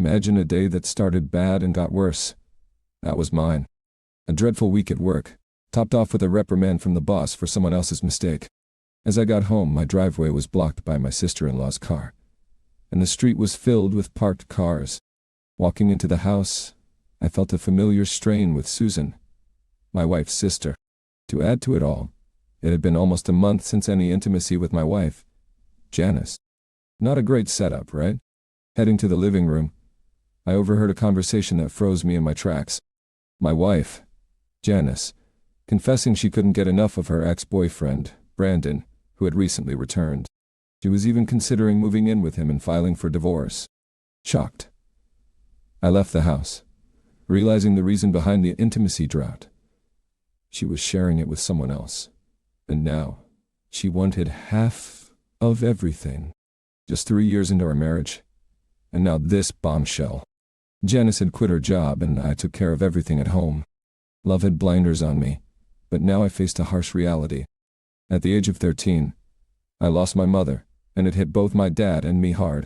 Imagine a day that started bad and got worse. That was mine. A dreadful week at work, topped off with a reprimand from the boss for someone else's mistake. As I got home, my driveway was blocked by my sister-in-law's car, and the street was filled with parked cars. Walking into the house, I felt a familiar strain with Susan, my wife's sister. To add to it all, it had been almost a month since any intimacy with my wife, Janice. Not a great setup, right? Heading to the living room, I overheard a conversation that froze me in my tracks. My wife, Janice, confessing she couldn't get enough of her ex-boyfriend, Brandon, who had recently returned. She was even considering moving in with him and filing for divorce. Shocked, I left the house, realizing the reason behind the intimacy drought. She was sharing it with someone else, and now she wanted half of everything. Just 3 years into our marriage, and now this bombshell. Janice had quit her job, and I took care of everything at home. Love had blinders on me, but now I faced a harsh reality. At the age of 13, I lost my mother, and it hit both my dad and me hard.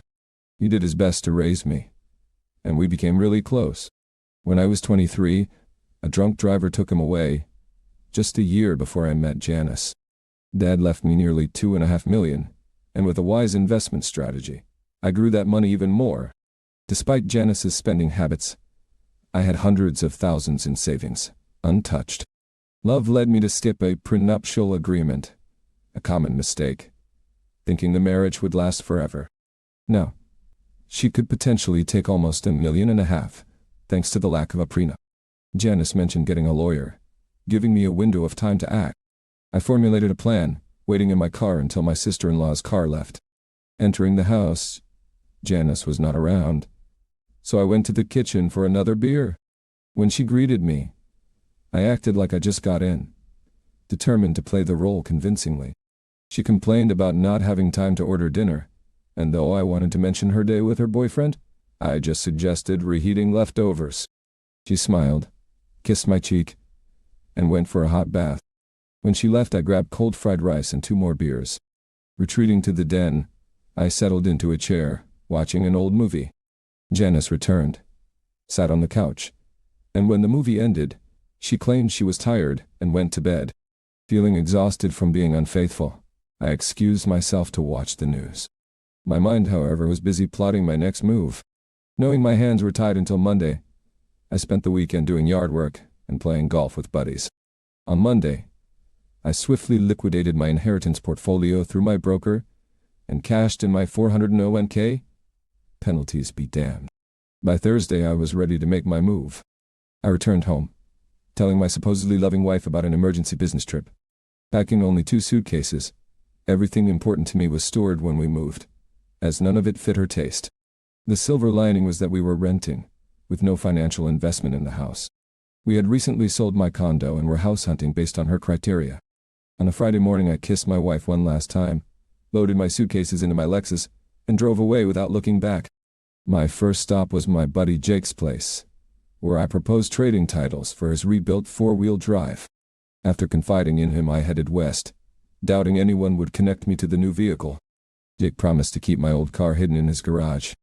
He did his best to raise me, and we became really close. When I was 23, a drunk driver took him away, just a year before I met Janice. Dad left me nearly $2.5 million, and with a wise investment strategy, I grew that money even more. Despite Janice's spending habits, I had hundreds of thousands in savings, untouched. Love led me to skip a prenuptial agreement, a common mistake, thinking the marriage would last forever. Now, she could potentially take almost $1.5 million, thanks to the lack of a prenup. Janice mentioned getting a lawyer, giving me a window of time to act. I formulated a plan, waiting in my car until my sister-in-law's car left. Entering the house, Janice was not around, so I went to the kitchen for another beer. When she greeted me, I acted like I just got in, determined to play the role convincingly. She complained about not having time to order dinner, and though I wanted to mention her day with her boyfriend, I just suggested reheating leftovers. She smiled, kissed my cheek, and went for a hot bath. When she left, I grabbed cold fried rice and 2 more beers. Retreating to the den, I settled into a chair, watching an old movie. Janice returned, sat on the couch, and when the movie ended, she claimed she was tired and went to bed. Feeling exhausted from being unfaithful, I excused myself to watch the news. My mind, however, was busy plotting my next move. Knowing my hands were tied until Monday, I spent the weekend doing yard work and playing golf with buddies. On Monday, I swiftly liquidated my inheritance portfolio through my broker and cashed in my 401k. Penalties be damned. By Thursday, I was ready to make my move. I returned home, telling my supposedly loving wife about an emergency business trip. Packing only 2 suitcases, everything important to me was stored when we moved, as none of it fit her taste. The silver lining was that we were renting, with no financial investment in the house. We had recently sold my condo and were house hunting based on her criteria. On a Friday morning, I kissed my wife one last time, loaded my suitcases into my Lexus, and drove away without looking back. My first stop was my buddy Jake's place, where I proposed trading titles for his rebuilt 4-wheel drive. After confiding in him, I headed west, doubting anyone would connect me to the new vehicle. Jake promised to keep my old car hidden in his garage.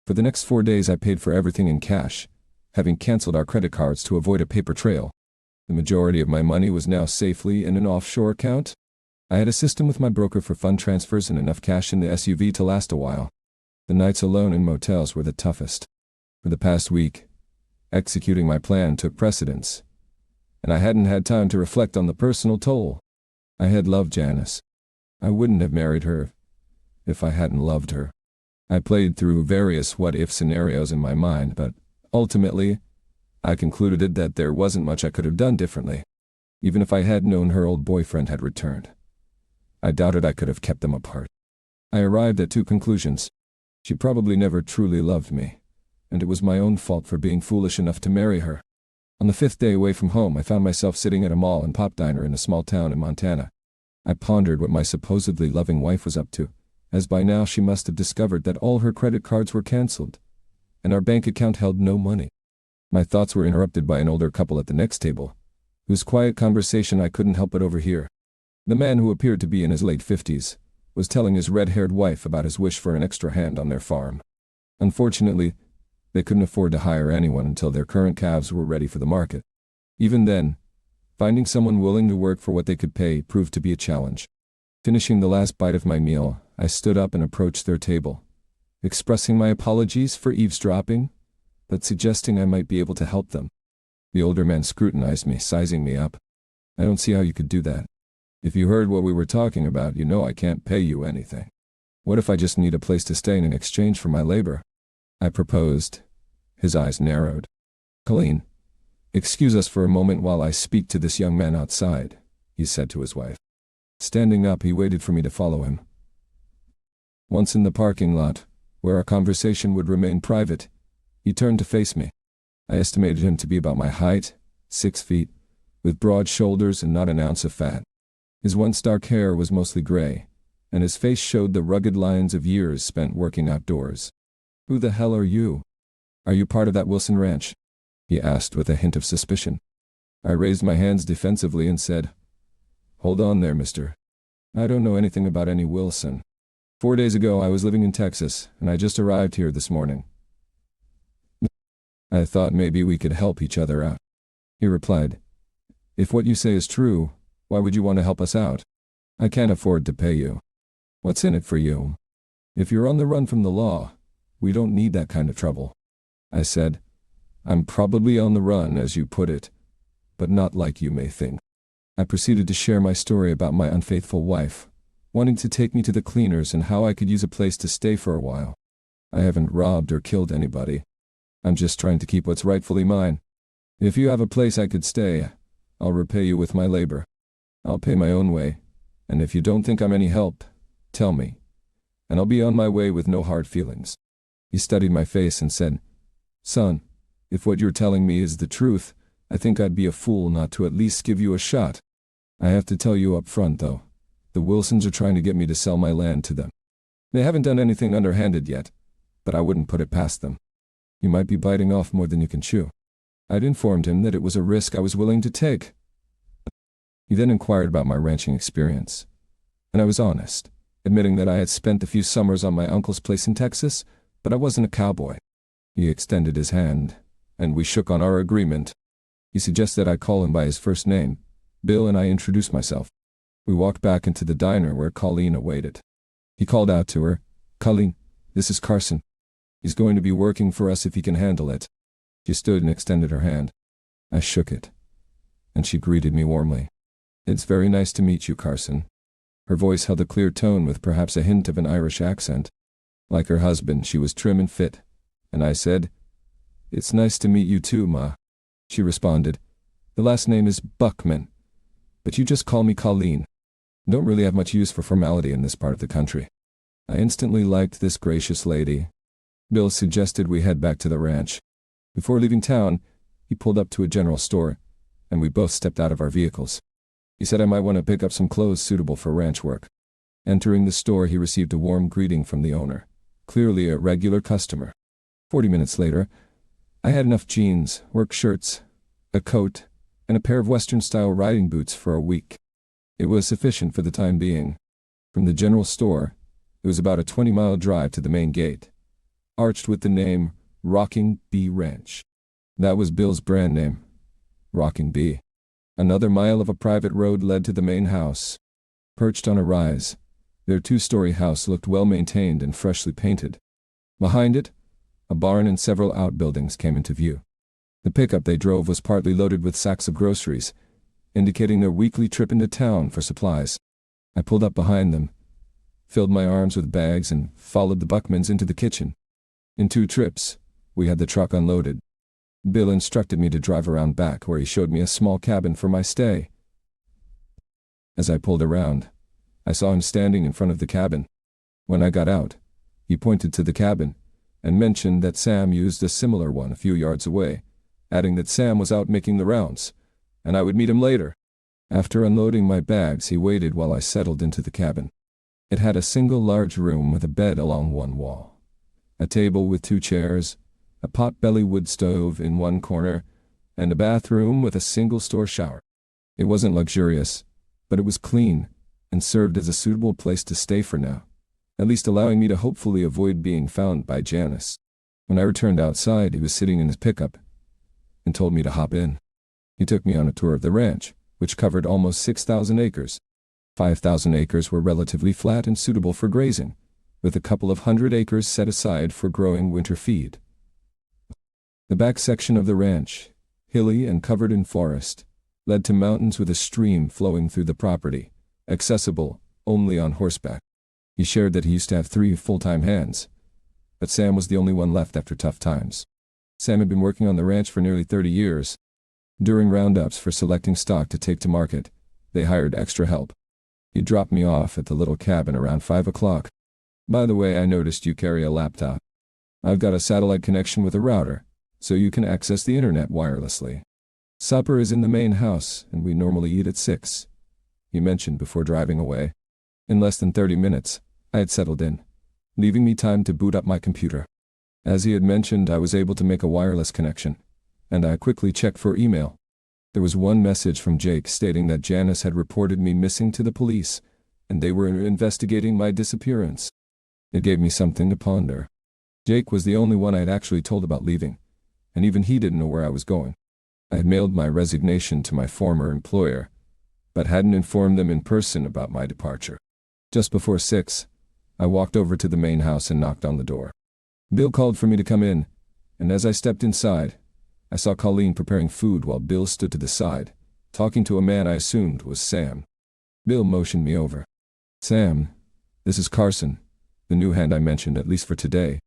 For the next 4 days, I paid for everything in cash, having canceled our credit cards to avoid a paper trail. The majority of my money was now safely in an offshore account. I had a system with my broker for fund transfers and enough cash in the SUV to last a while. The nights alone in motels were the toughest. For the past week, executing my plan took precedence, and I hadn't had time to reflect on the personal toll. I had loved Janice. I wouldn't have married her if I hadn't loved her. I played through various what-if scenarios in my mind, but ultimately, I concluded that there wasn't much I could have done differently. Even if I had known her old boyfriend had returned, I doubted I could have kept them apart. I arrived at 2 conclusions. She probably never truly loved me, and it was my own fault for being foolish enough to marry her. On the 5th day away from home, I found myself sitting at a mall and pop diner in a small town in Montana. I pondered what my supposedly loving wife was up to, as by now she must have discovered that all her credit cards were canceled, and our bank account held no money. My thoughts were interrupted by an older couple at the next table, whose quiet conversation I couldn't help but overhear. The man, who appeared to be in his late 50s, was telling his red-haired wife about his wish for an extra hand on their farm. Unfortunately, They couldn't afford to hire anyone until their current calves were ready for the market. Even then, finding someone willing to work for what they could pay proved to be a challenge. Finishing the last bite of my meal, I stood up and approached their table, expressing my apologies for eavesdropping, but suggesting I might be able to help them. The older man scrutinized me, sizing me up. "I don't see how you could do that. If you heard what we were talking about, you know I can't pay you anything. What if I just need a place to stay in exchange for my labor?" I proposed. His eyes narrowed. "Caitlyn, excuse us for a moment while I speak to this young man outside," he said to his wife. Standing up, he waited for me to follow him. Once in the parking lot, where our conversation would remain private, he turned to face me. I estimated him to be about my height, 6 feet, with broad shoulders and not an ounce of fat. His once dark hair was mostly gray, and his face showed the rugged lines of years spent working outdoors. "Who the hell are you? Are you part of that Wilson ranch?" he asked with a hint of suspicion. I raised my hands defensively and said, "Hold on there, mister. I don't know anything about any Wilson. 4 days ago I was living in Texas, and I just arrived here this morning." "I thought maybe we could help each other out," he replied. "If what you say is true, why would you want to help us out? I can't afford to pay you. What's in it for you? If you're on the run from the law, we don't need that kind of trouble." I said, "I'm probably on the run, as you put it, but not like you may think." I proceeded to share my story about my unfaithful wife, wanting to take me to the cleaners and how I could use a place to stay for a while. "I haven't robbed or killed anybody. I'm just trying to keep what's rightfully mine. If you have a place I could stay, I'll repay you with my labor. I'll pay my own way, and if you don't think I'm any help, tell me, and I'll be on my way with no hard feelings." He studied my face and said, "Son, if what you're telling me is the truth, I think I'd be a fool not to at least give you a shot. I have to tell you up front, though, the Wilsons are trying to get me to sell my land to them. They haven't done anything underhanded yet, but I wouldn't put it past them. You might be biting off more than you can chew." I'd informed him that it was a risk I was willing to take. He then inquired about my ranching experience, and I was honest, admitting that I had spent a few summers on my uncle's place in Texas, but I wasn't a cowboy. He extended his hand, and we shook on our agreement. He suggested I call him by his first name, Bill, and I introduced myself. We walked back into the diner where Caitlyn awaited. He called out to her, "Caitlyn, this is Carson. He's going to be working for us if he can handle it." She stood and extended her hand. I shook it, and she greeted me warmly. "It's very nice to meet you, Carson." Her voice held a clear tone with perhaps a hint of an Irish accent. Like her husband, she was trim and fit, and I said, "It's nice to meet you too, Ma." She responded, "The last name is Buckman, but you just call me Caitlyn. Don't really have much use for formality in this part of the country." I instantly liked this gracious lady. Bill suggested we head back to the ranch. Before leaving town, he pulled up to a general store, and we both stepped out of our vehicles. He said I might want to pick up some clothes suitable for ranch work. Entering the store, he received a warm greeting from the owner, clearly a regular customer. 40 minutes later, I had enough jeans, work shirts, a coat, and a pair of Western-style riding boots for a week. It was sufficient for the time being. From the general store, it was about a 20-mile drive to the main gate, arched with the name Rocking Bee Ranch. That was Bill's brand name, Rocking Bee. Another mile of a private road led to the main house. Perched on a rise, their 2-story house looked well-maintained and freshly painted. Behind it, a barn and several outbuildings came into view. The pickup they drove was partly loaded with sacks of groceries, indicating their weekly trip into town for supplies. I pulled up behind them, filled my arms with bags, and followed the Buckmans into the kitchen. In 2 trips, we had the truck unloaded. Bill instructed me to drive around back, where he showed me a small cabin for my stay. As I pulled around, I saw him standing in front of the cabin. When I got out, he pointed to the cabin and mentioned that Sam used a similar one a few yards away, adding that Sam was out making the rounds, and I would meet him later. After unloading my bags, he waited while I settled into the cabin. It had a single large room with a bed along one wall, a table with 2 chairs, a pot-belly wood stove in one corner, and a bathroom with a single-store shower. It wasn't luxurious, but it was clean and served as a suitable place to stay for now, at least allowing me to hopefully avoid being found by Janice. When I returned outside, he was sitting in his pickup and told me to hop in. He took me on a tour of the ranch, which covered almost 6,000 acres. 5,000 acres were relatively flat and suitable for grazing, with a couple of hundred acres set aside for growing winter feed. The back section of the ranch, hilly and covered in forest, led to mountains with a stream flowing through the property, accessible only on horseback. He shared that he used to have 3 full-time hands, but Sam was the only one left after tough times. Sam had been working on the ranch for nearly 30 years. During roundups for selecting stock to take to market, they hired extra help. He dropped me off at the little cabin around 5 o'clock. "By the way, I noticed you carry a laptop. I've got a satellite connection with a router, so you can access the internet wirelessly. Supper is in the main house, and we normally eat at 6, he mentioned before driving away. In less than 30 minutes, I had settled in, leaving me time to boot up my computer. As he had mentioned, I was able to make a wireless connection, and I quickly checked for email. There was one message from Jake stating that Janice had reported me missing to the police, and they were investigating my disappearance. It gave me something to ponder. Jake was the only one I had actually told about leaving, and even he didn't know where I was going. I had mailed my resignation to my former employer, but hadn't informed them in person about my departure. Just before 6, I walked over to the main house and knocked on the door. Bill called for me to come in, and as I stepped inside, I saw Colleen preparing food while Bill stood to the side, talking to a man I assumed was Sam. Bill motioned me over. "Sam, this is Carson, the new hand I mentioned, at least for today.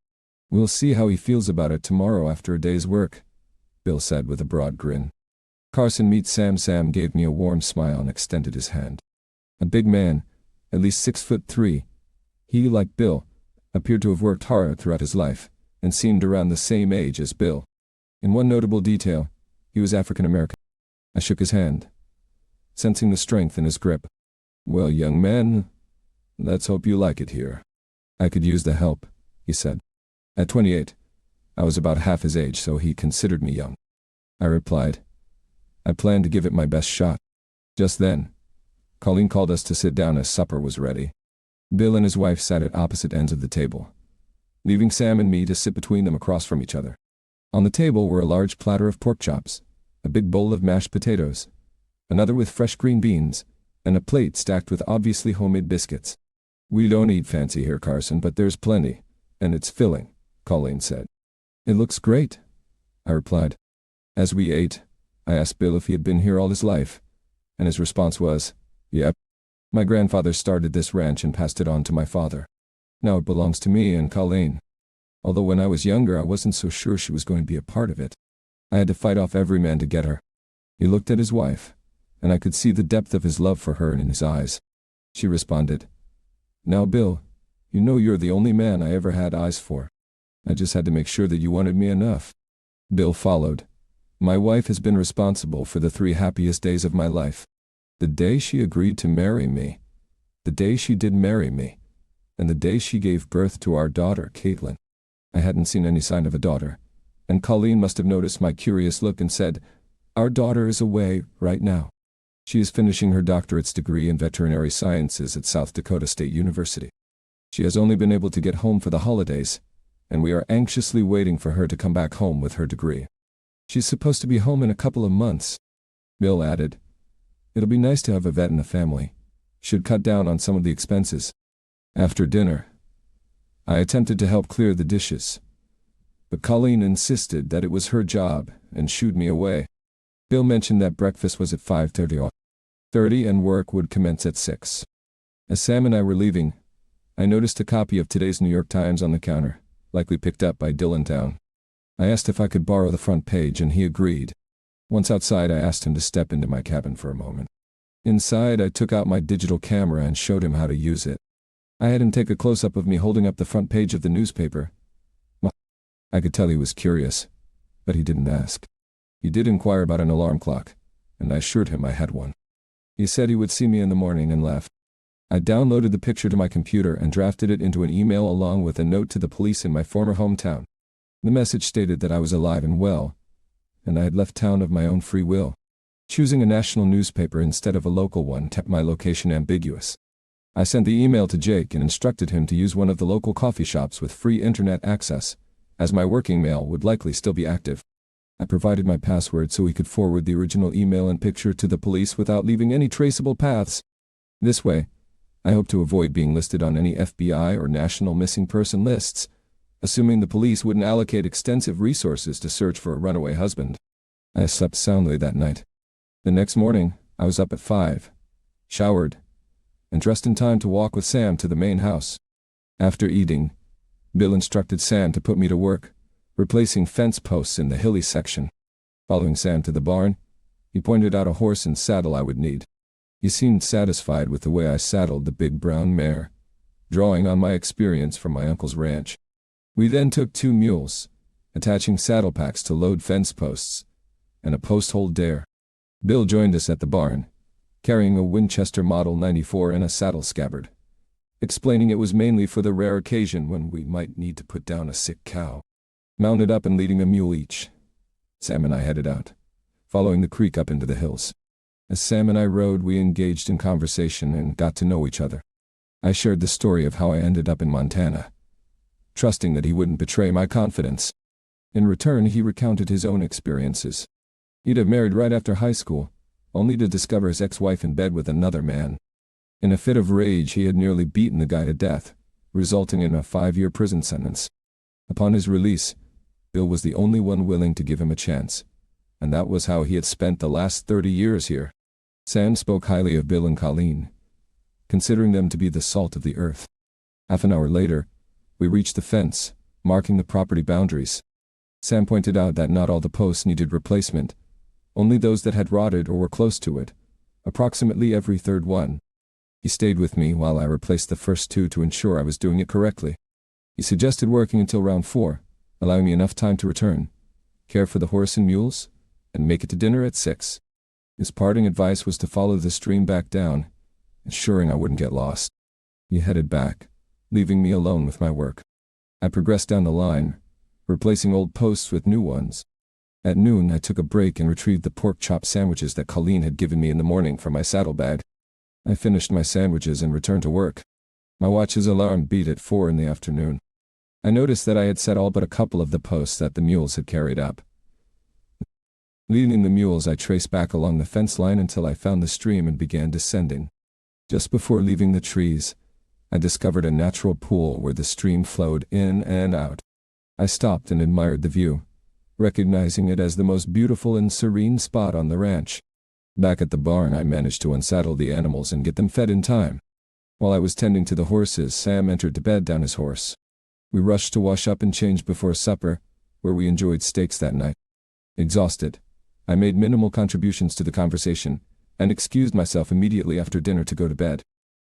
We'll see how he feels about it tomorrow after a day's work," Bill said with a broad grin. "Carson, meet Sam." Sam gave me a warm smile and extended his hand. A big man, at least 6'3", he, like Bill, appeared to have worked hard throughout his life, and seemed around the same age as Bill. In one notable detail, he was African American. I shook his hand, sensing the strength in his grip. "Well, young man, let's hope you like it here." "I could use the help," he said. At 28, I was about half his age, so he considered me young. I replied, "I planned to give it my best shot." Just then, Colleen called us to sit down as supper was ready. Bill and his wife sat at opposite ends of the table, leaving Sam and me to sit between them across from each other. On the table were a large platter of pork chops, a big bowl of mashed potatoes, another with fresh green beans, and a plate stacked with obviously homemade biscuits. "We don't eat fancy here, Carson, but there's plenty, and it's filling," Colleen said. "It looks great," I replied. As we ate, I asked Bill if he had been here all his life, and his response was, "Yep. My grandfather started this ranch and passed it on to my father. Now it belongs to me and Colleen. Although when I was younger I wasn't so sure she was going to be a part of it. I had to fight off every man to get her." He looked at his wife, and I could see the depth of his love for her in his eyes. She responded, "Now, Bill, you know you're the only man I ever had eyes for. I just had to make sure that you wanted me enough." Bill followed, "My wife has been responsible for the 3 happiest days of my life. The day she agreed to marry me, the day she did marry me, and the day she gave birth to our daughter, Caitlyn." I hadn't seen any sign of a daughter, and Colleen must have noticed my curious look and said, "Our daughter is away right now. She is finishing her doctorate's degree in veterinary sciences at South Dakota State University. She has only been able to get home for the holidays, and we are anxiously waiting for her to come back home with her degree. She's supposed to be home in a couple of months." Bill added, "It'll be nice to have a vet in the family. Should cut down on some of the expenses." After dinner, I attempted to help clear the dishes, but Colleen insisted that it was her job and shooed me away. Bill mentioned that breakfast was at 5:30 and work would commence at 6. As Sam and I were leaving, I noticed a copy of today's New York Times on the counter, likely picked up by Dillontown. I asked if I could borrow the front page, and he agreed. Once outside, I asked him to step into my cabin for a moment. Inside, I took out my digital camera and showed him how to use it. I had him take a close-up of me holding up the front page of the newspaper. I could tell he was curious, but he didn't ask. He did inquire about an alarm clock, and I assured him I had one. He said he would see me in the morning and left. I downloaded the picture to my computer and drafted it into an email along with a note to the police in my former hometown. The message stated that I was alive and well, and I had left town of my own free will. Choosing a national newspaper instead of a local one kept my location ambiguous. I sent the email to Jake and instructed him to use one of the local coffee shops with free internet access as my working mail would likely still be active. I provided my password so he could forward the original email and picture to the police without leaving any traceable paths. This way, I hope to avoid being listed on any FBI or national missing person lists, assuming the police wouldn't allocate extensive resources to search for a runaway husband. I slept soundly that night. The next morning, I was up at 5, showered, and dressed in time to walk with Sam to the main house. After eating, Bill instructed Sam to put me to work, replacing fence posts in the hilly section. Following Sam to the barn, he pointed out a horse and saddle I would need. He seemed satisfied with the way I saddled the big brown mare, drawing on my experience from my uncle's ranch. We then took 2 mules, attaching saddle packs to load fence posts, and a post hole dare. Bill joined us at the barn, carrying a Winchester Model 94 and a saddle scabbard, explaining it was mainly for the rare occasion when we might need to put down a sick cow. Mounted up and leading a mule each, Sam and I headed out, following the creek up into the hills. As Sam and I rode, we engaged in conversation and got to know each other. I shared the story of how I ended up in Montana, trusting that he wouldn't betray my confidence. In return, he recounted his own experiences. He'd have married right after high school, only to discover his ex-wife in bed with another man. In a fit of rage, he had nearly beaten the guy to death, resulting in a 5-year prison sentence. Upon his release, Bill was the only one willing to give him a chance, and that was how he had spent the last 30 years here. Sam spoke highly of Bill and Colleen, considering them to be the salt of the earth. Half an hour later, we reached the fence, marking the property boundaries. Sam pointed out that not all the posts needed replacement, only those that had rotted or were close to it, approximately every 3rd one. He stayed with me while I replaced the first 2 to ensure I was doing it correctly. He suggested working until round 4, allowing me enough time to return, care for the horse and mules, and make it to dinner at 6. His parting advice was to follow the stream back down, ensuring I wouldn't get lost. He headed back, leaving me alone with my work. I progressed down the line, replacing old posts with new ones. At noon, I took a break and retrieved the pork chop sandwiches that Colleen had given me in the morning from my saddlebag. I finished my sandwiches and returned to work. My watch's alarm beat at 4 in the afternoon. I noticed that I had set all but a couple of the posts that the mules had carried up. Leading the mules, I traced back along the fence line until I found the stream and began descending. Just before leaving the trees, I discovered a natural pool where the stream flowed in and out. I stopped and admired the view, recognizing it as the most beautiful and serene spot on the ranch. Back at the barn, I managed to unsaddle the animals and get them fed in time. While I was tending to the horses, Sam entered to bed down his horse. We rushed to wash up and change before supper, where we enjoyed steaks that night. Exhausted, I made minimal contributions to the conversation, and excused myself immediately after dinner to go to bed.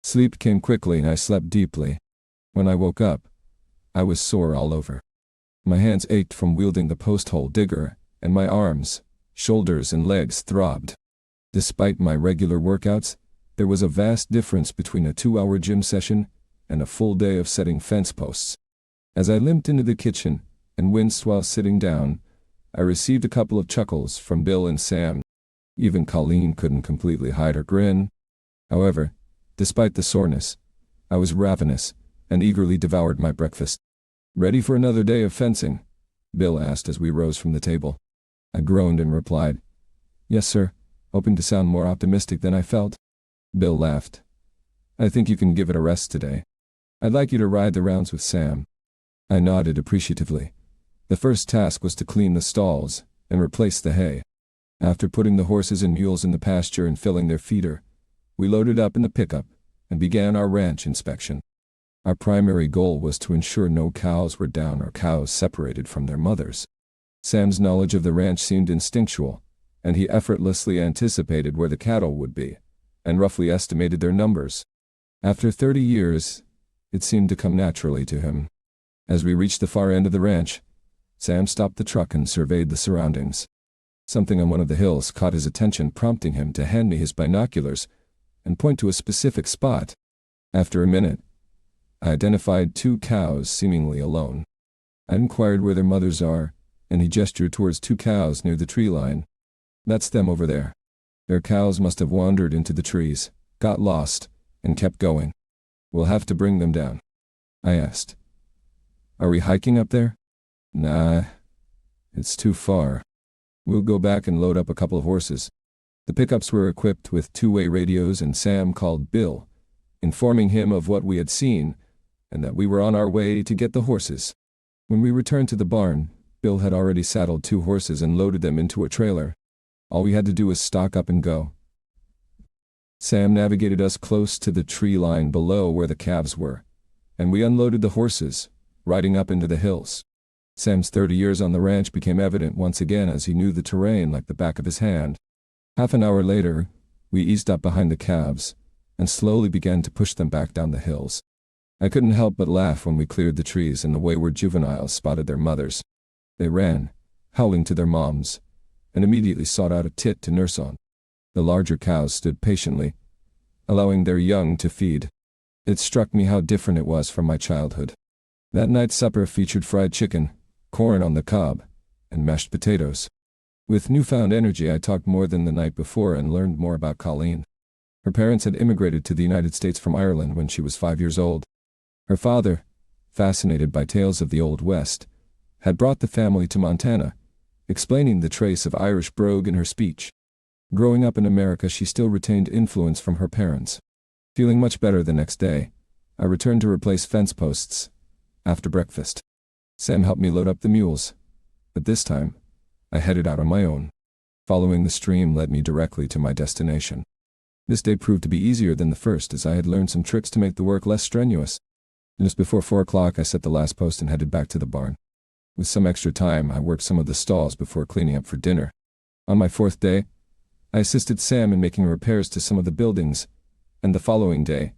Sleep came quickly and I slept deeply. When I woke up, I was sore all over. My hands ached from wielding the post-hole digger, and my arms, shoulders, and legs throbbed. Despite my regular workouts, there was a vast difference between a 2-hour gym session and a full day of setting fence posts. As I limped into the kitchen and winced while sitting down, I received a couple of chuckles from Bill and Sam. Even Colleen couldn't completely hide her grin. However, despite the soreness, I was ravenous and eagerly devoured my breakfast. "Ready for another day of fencing?" Bill asked as we rose from the table. I groaned and replied, "Yes, sir," hoping to sound more optimistic than I felt. Bill laughed. "I think you can give it a rest today. I'd like you to ride the rounds with Sam." I nodded appreciatively. The first task was to clean the stalls and replace the hay. After putting the horses and mules in the pasture and filling their feeder, we loaded up in the pickup and began our ranch inspection. Our primary goal was to ensure no cows were down or cows separated from their mothers. Sam's knowledge of the ranch seemed instinctual, and he effortlessly anticipated where the cattle would be, and roughly estimated their numbers. After 30 years, it seemed to come naturally to him. As we reached the far end of the ranch, Sam stopped the truck and surveyed the surroundings. Something on one of the hills caught his attention, prompting him to hand me his binoculars and point to a specific spot. After a minute, I identified 2 cows seemingly alone. I inquired where their mothers are, and he gestured towards 2 cows near the tree line. "That's them over there. Their cows must have wandered into the trees, got lost, and kept going. We'll have to bring them down." I asked, "Are we hiking up there?" Nah, it's too far. We'll go back and load up a couple of horses. The pickups were equipped with two-way radios, and Sam called Bill, informing him of what we had seen and that we were on our way to get the horses. When we returned to the barn, Bill had already saddled 2 horses and loaded them into a trailer. All we had to do was stock up and go. Sam navigated us close to the tree line below where the calves were, and we unloaded the horses, riding up into the hills. Sam's 30 years on the ranch became evident once again as he knew the terrain like the back of his hand. Half an hour later, we eased up behind the calves and slowly began to push them back down the hills. I couldn't help but laugh when we cleared the trees and the wayward juveniles spotted their mothers. They ran, howling to their moms, and immediately sought out a tit to nurse on. The larger cows stood patiently, allowing their young to feed. It struck me how different it was from my childhood. That night's supper featured fried chicken, corn on the cob, and mashed potatoes. With newfound energy, I talked more than the night before and learned more about Colleen. Her parents had immigrated to the United States from Ireland when she was 5 years old. Her father, fascinated by tales of the Old West, had brought the family to Montana, explaining the trace of Irish brogue in her speech. Growing up in America, she still retained influence from her parents. Feeling much better the next day, I returned to replace fence posts. After breakfast, Sam helped me load up the mules, but this time, I headed out on my own. Following the stream led me directly to my destination. This day proved to be easier than the first, as I had learned some tricks to make the work less strenuous. Just before 4 o'clock, I set the last post and headed back to the barn. With some extra time, I worked some of the stalls before cleaning up for dinner. On my 4th day, I assisted Sam in making repairs to some of the buildings, and the following day,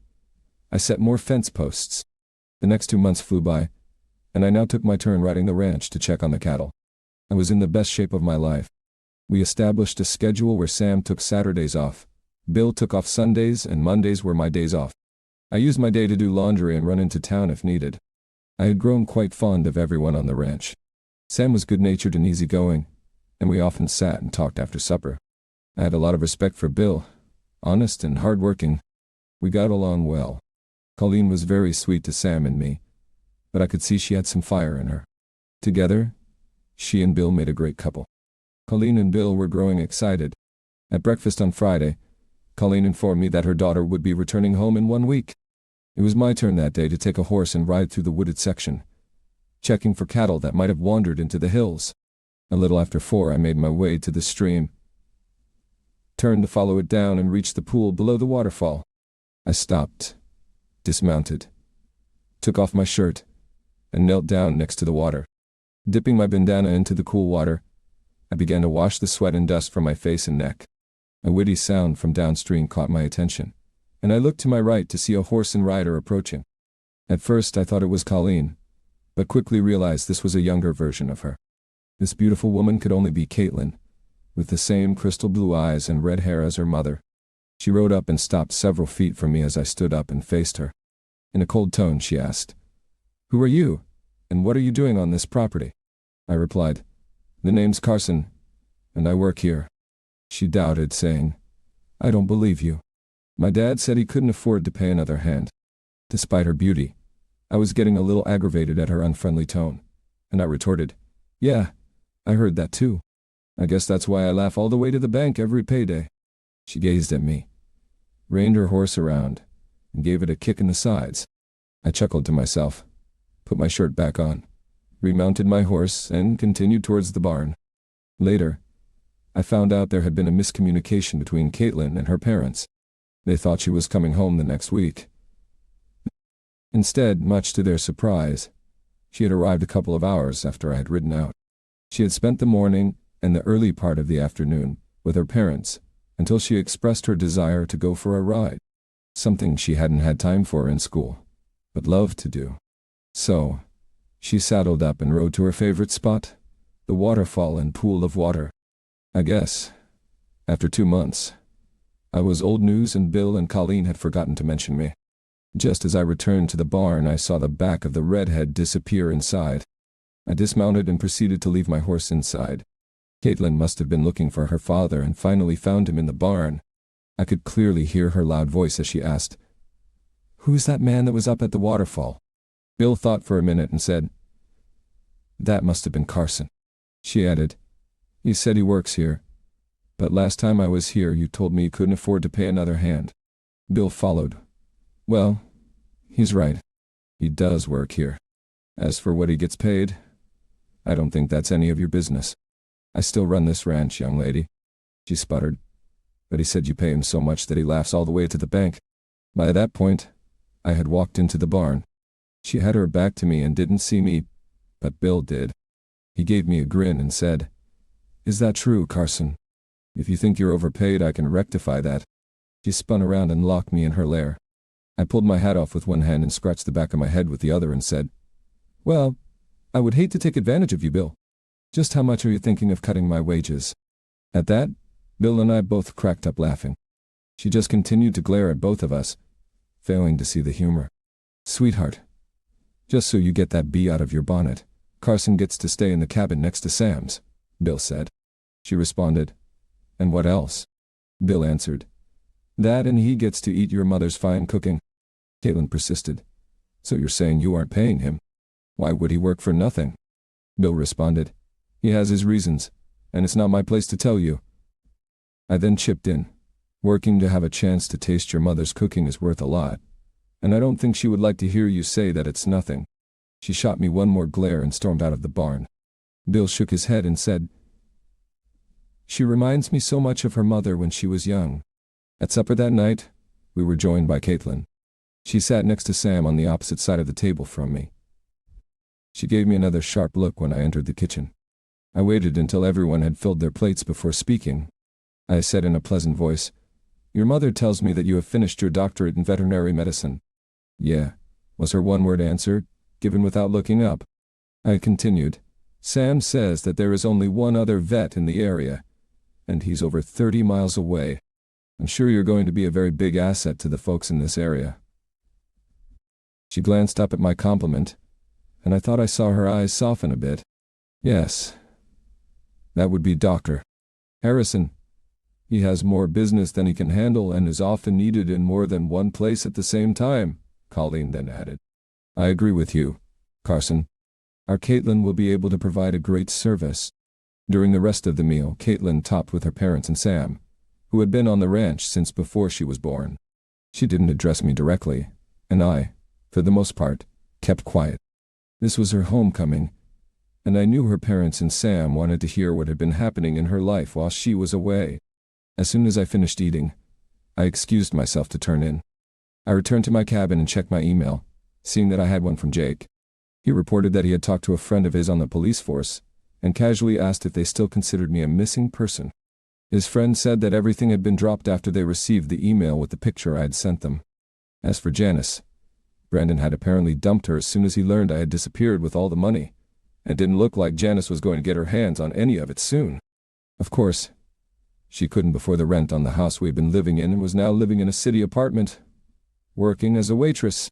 I set more fence posts. The next 2 months flew by, and I now took my turn riding the ranch to check on the cattle. I was in the best shape of my life. We established a schedule where Sam took Saturdays off, Bill took off Sundays, and Mondays were my days off. I used my day to do laundry and run into town if needed. I had grown quite fond of everyone on the ranch. Sam was good-natured and easygoing, and we often sat and talked after supper. I had a lot of respect for Bill, honest and hard-working. We got along well. Colleen was very sweet to Sam and me, but I could see she had some fire in her. Together, she and Bill made a great couple. Colleen and Bill were growing excited. At breakfast on Friday, Colleen informed me that her daughter would be returning home in 1 week. It was my turn that day to take a horse and ride through the wooded section, checking for cattle that might have wandered into the hills. A little after 4, I made my way to the stream, turned to follow it down, and reached the pool below the waterfall. I stopped, dismounted, took off my shirt, and knelt down next to the water. Dipping my bandana into the cool water, I began to wash the sweat and dust from my face and neck. A witty sound from downstream caught my attention, and I looked to my right to see a horse and rider approaching. At first I thought it was Colleen, but quickly realized this was a younger version of her. This beautiful woman could only be Caitlyn, with the same crystal blue eyes and red hair as her mother. She rode up and stopped several feet from me as I stood up and faced her. In a cold tone she asked, "Who are you, and what are you doing on this property?" I replied, "The name's Carson, and I work here." She doubted, saying, "I don't believe you. My dad said he couldn't afford to pay another hand." Despite her beauty, I was getting a little aggravated at her unfriendly tone, and I retorted, "Yeah, I heard that too. I guess that's why I laugh all the way to the bank every payday." She gazed at me, reined her horse around, and gave it a kick in the sides. I chuckled to myself, put my shirt back on, remounted my horse, and continued towards the barn. Later, I found out there had been a miscommunication between Caitlyn and her parents. They thought she was coming home the next week. Instead, much to their surprise, she had arrived a couple of hours after I had ridden out. She had spent the morning and the early part of the afternoon with her parents until she expressed her desire to go for a ride, something she hadn't had time for in school, but loved to do. So, she saddled up and rode to her favorite spot, the waterfall and pool of water. I guess, after 2 months, I was old news, and Bill and Colleen had forgotten to mention me. Just as I returned to the barn, I saw the back of the redhead disappear inside. I dismounted and proceeded to leave my horse inside. Caitlyn must have been looking for her father and finally found him in the barn. I could clearly hear her loud voice as she asked, "Who is that man that was up at the waterfall?" Bill thought for a minute and said, That must have been Carson. She added, he said he works here. But last time I was here you told me you couldn't afford to pay another hand. Bill followed. Well, he's right. He does work here. As for what he gets paid, I don't think that's any of your business. I still run this ranch, young lady. She sputtered. But he said you pay him so much that he laughs all the way to the bank. By that point, I had walked into the barn. She had her back to me and didn't see me, but Bill did. He gave me a grin and said, Is that true, Carson? If you think you're overpaid, I can rectify that. She spun around and locked me in her lair. I pulled my hat off with one hand and scratched the back of my head with the other and said, Well, I would hate to take advantage of you, Bill. Just how much are you thinking of cutting my wages? At that, Bill and I both cracked up laughing. She just continued to glare at both of us, failing to see the humor. Sweetheart, just so you get that bee out of your bonnet, Carson gets to stay in the cabin next to Sam's, Bill said. She responded, And what else? Bill answered, That and he gets to eat your mother's fine cooking. Caitlyn persisted, So you're saying you aren't paying him? Why would he work for nothing? Bill responded, He has his reasons, and it's not my place to tell you. I then chipped in, Working to have a chance to taste your mother's cooking is worth a lot, and I don't think she would like to hear you say that it's nothing. She shot me one more glare and stormed out of the barn. Bill shook his head and said, She reminds me so much of her mother when she was young. At supper that night, we were joined by Caitlyn. She sat next to Sam on the opposite side of the table from me. She gave me another sharp look when I entered the kitchen. I waited until everyone had filled their plates before speaking. I said in a pleasant voice, Your mother tells me that you have finished your doctorate in veterinary medicine. Yeah, was her one-word answer, given without looking up. I continued, Sam says that there is only one other vet in the area, and he's over 30 miles away. I'm sure you're going to be a very big asset to the folks in this area. She glanced up at my compliment, and I thought I saw her eyes soften a bit. Yes, that would be Dr. Harrison. He has more business than he can handle and is often needed in more than one place at the same time, Colleen then added. I agree with you, Carson. Our Caitlyn will be able to provide a great service. During the rest of the meal, Caitlyn talked with her parents and Sam, who had been on the ranch since before she was born. She didn't address me directly, and I, for the most part, kept quiet. This was her homecoming, and I knew her parents and Sam wanted to hear what had been happening in her life while she was away. As soon as I finished eating, I excused myself to turn in. I returned to my cabin and checked my email, seeing that I had one from Jake. He reported that he had talked to a friend of his on the police force, and casually asked if they still considered me a missing person. His friend said that everything had been dropped after they received the email with the picture I had sent them. As for Janice, Brandon had apparently dumped her as soon as he learned I had disappeared with all the money. It didn't look like Janice was going to get her hands on any of it soon. Of course, she couldn't before the rent on the house we had been living in and was now living in a city apartment, working as a waitress.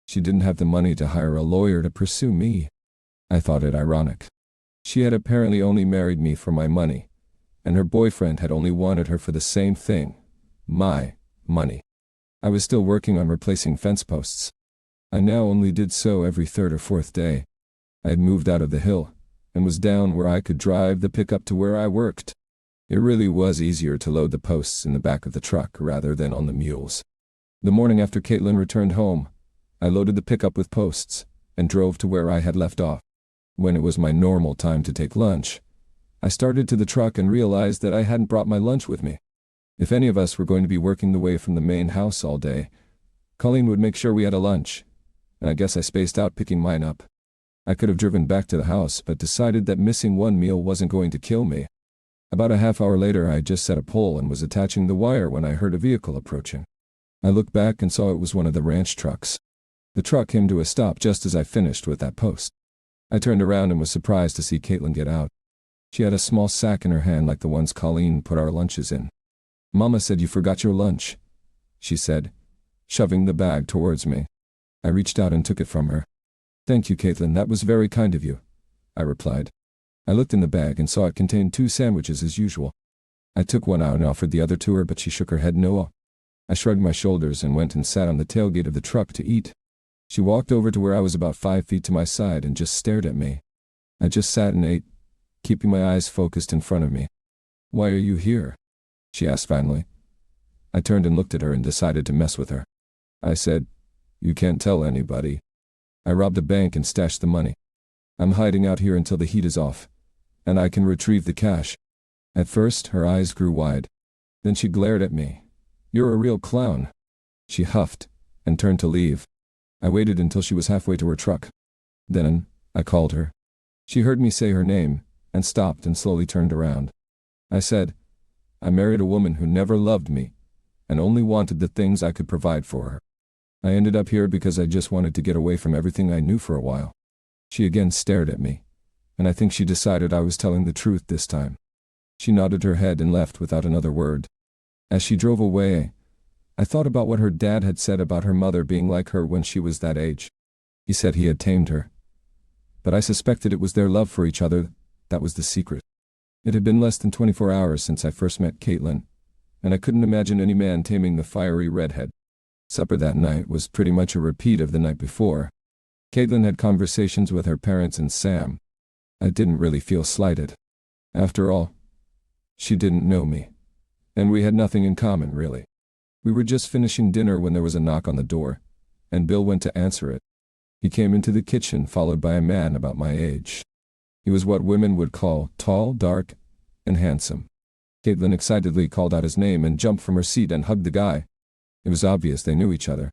She didn't have the money to hire a lawyer to pursue me. I thought it ironic. She had apparently only married me for my money, and her boyfriend had only wanted her for the same thing, my money. I was still working on replacing fence posts. I now only did so every third or fourth day. I had moved out of the hill, and was down where I could drive the pickup to where I worked. It really was easier to load the posts in the back of the truck rather than on the mules. The morning after Caitlyn returned home, I loaded the pickup with posts, and drove to where I had left off. When it was my normal time to take lunch, I started to the truck and realized that I hadn't brought my lunch with me. If any of us were going to be working the way from the main house all day, Colleen would make sure we had a lunch, and I guess I spaced out picking mine up. I could have driven back to the house, but decided that missing one meal wasn't going to kill me. About a half hour later, I had just set a pole and was attaching the wire when I heard a vehicle approaching. I looked back and saw it was one of the ranch trucks. The truck came to a stop just as I finished with that post. I turned around and was surprised to see Caitlyn get out. She had a small sack in her hand like the ones Colleen put our lunches in. Mama said you forgot your lunch, she said, shoving the bag towards me. I reached out and took it from her. Thank you, Caitlyn, that was very kind of you, I replied. I looked in the bag and saw it contained 2 sandwiches as usual. I took one out and offered the other to her, but she shook her head no. I shrugged my shoulders and went and sat on the tailgate of the truck to eat. She walked over to where I was about 5 feet to my side and just stared at me. I just sat and ate, keeping my eyes focused in front of me. "Why are you here?" she asked finally. I turned and looked at her and decided to mess with her. I said, "You can't tell anybody. I robbed a bank and stashed the money. I'm hiding out here until the heat is off, and I can retrieve the cash." At first, her eyes grew wide. Then she glared at me. "You're a real clown." She huffed and turned to leave. I waited until she was halfway to her truck. Then, I called her. She heard me say her name and stopped and slowly turned around. I said, "I married a woman who never loved me and only wanted the things I could provide for her. I ended up here because I just wanted to get away from everything I knew for a while." She again stared at me, and I think she decided I was telling the truth this time. She nodded her head and left without another word. As she drove away, I thought about what her dad had said about her mother being like her when she was that age. He said he had tamed her, but I suspected it was their love for each other that was the secret. It had been less than 24 hours since I first met Caitlyn, and I couldn't imagine any man taming the fiery redhead. Supper that night was pretty much a repeat of the night before. Caitlyn had conversations with her parents and Sam. I didn't really feel slighted. After all, she didn't know me, and we had nothing in common, really. We were just finishing dinner when there was a knock on the door, and Bill went to answer it. He came into the kitchen followed by a man about my age. He was what women would call tall, dark, and handsome. Caitlyn excitedly called out his name and jumped from her seat and hugged the guy. It was obvious they knew each other.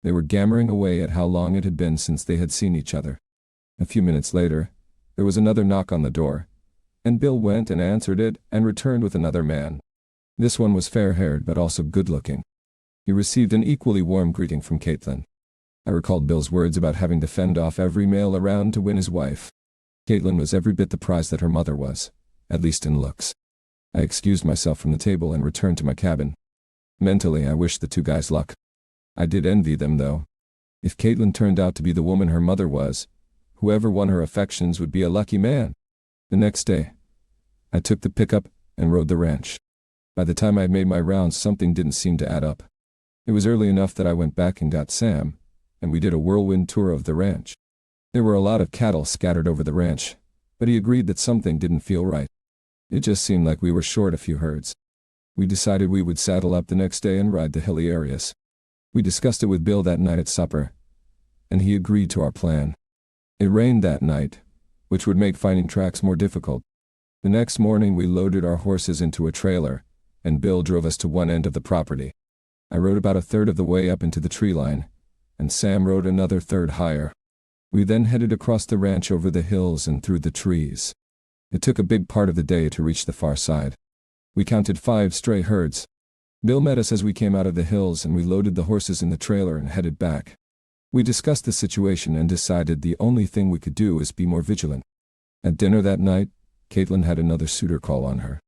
They were yammering away at how long it had been since they had seen each other. A few minutes later, there was another knock on the door, and Bill went and answered it and returned with another man. This one was fair-haired but also good-looking. He received an equally warm greeting from Caitlyn. I recalled Bill's words about having to fend off every male around to win his wife. Caitlyn was every bit the prize that her mother was, at least in looks. I excused myself from the table and returned to my cabin. Mentally, I wished the two guys luck. I did envy them, though. If Caitlyn turned out to be the woman her mother was, whoever won her affections would be a lucky man. The next day, I took the pickup and rode the ranch. By the time I had made my rounds, something didn't seem to add up. It was early enough that I went back and got Sam, and we did a whirlwind tour of the ranch. There were a lot of cattle scattered over the ranch, but he agreed that something didn't feel right. It just seemed like we were short a few herds. We decided we would saddle up the next day and ride the hilly areas. We discussed it with Bill that night at supper, and he agreed to our plan. It rained that night, which would make finding tracks more difficult. The next morning we loaded our horses into a trailer, and Bill drove us to one end of the property. I rode about a third of the way up into the tree line, and Sam rode another third higher. We then headed across the ranch over the hills and through the trees. It took a big part of the day to reach the far side. We counted 5 stray herds. Bill met us as we came out of the hills, and we loaded the horses in the trailer and headed back. We discussed the situation and decided the only thing we could do was be more vigilant. At dinner that night, Caitlyn had another suitor call on her.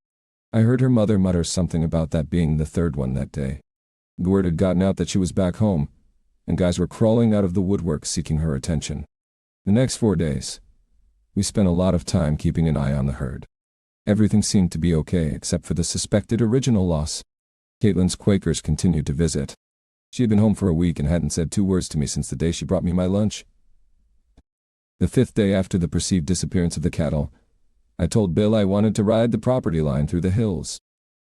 I heard her mother mutter something about that being the third one that day. The word had gotten out that she was back home, and guys were crawling out of the woodwork seeking her attention. The next 4 days, we spent a lot of time keeping an eye on the herd. Everything seemed to be okay except for the suspected original loss. Caitlyn's Quakers continued to visit. She had been home for a week and hadn't said 2 words to me since the day she brought me my lunch. The 5th day after the perceived disappearance of the cattle, I told Bill I wanted to ride the property line through the hills.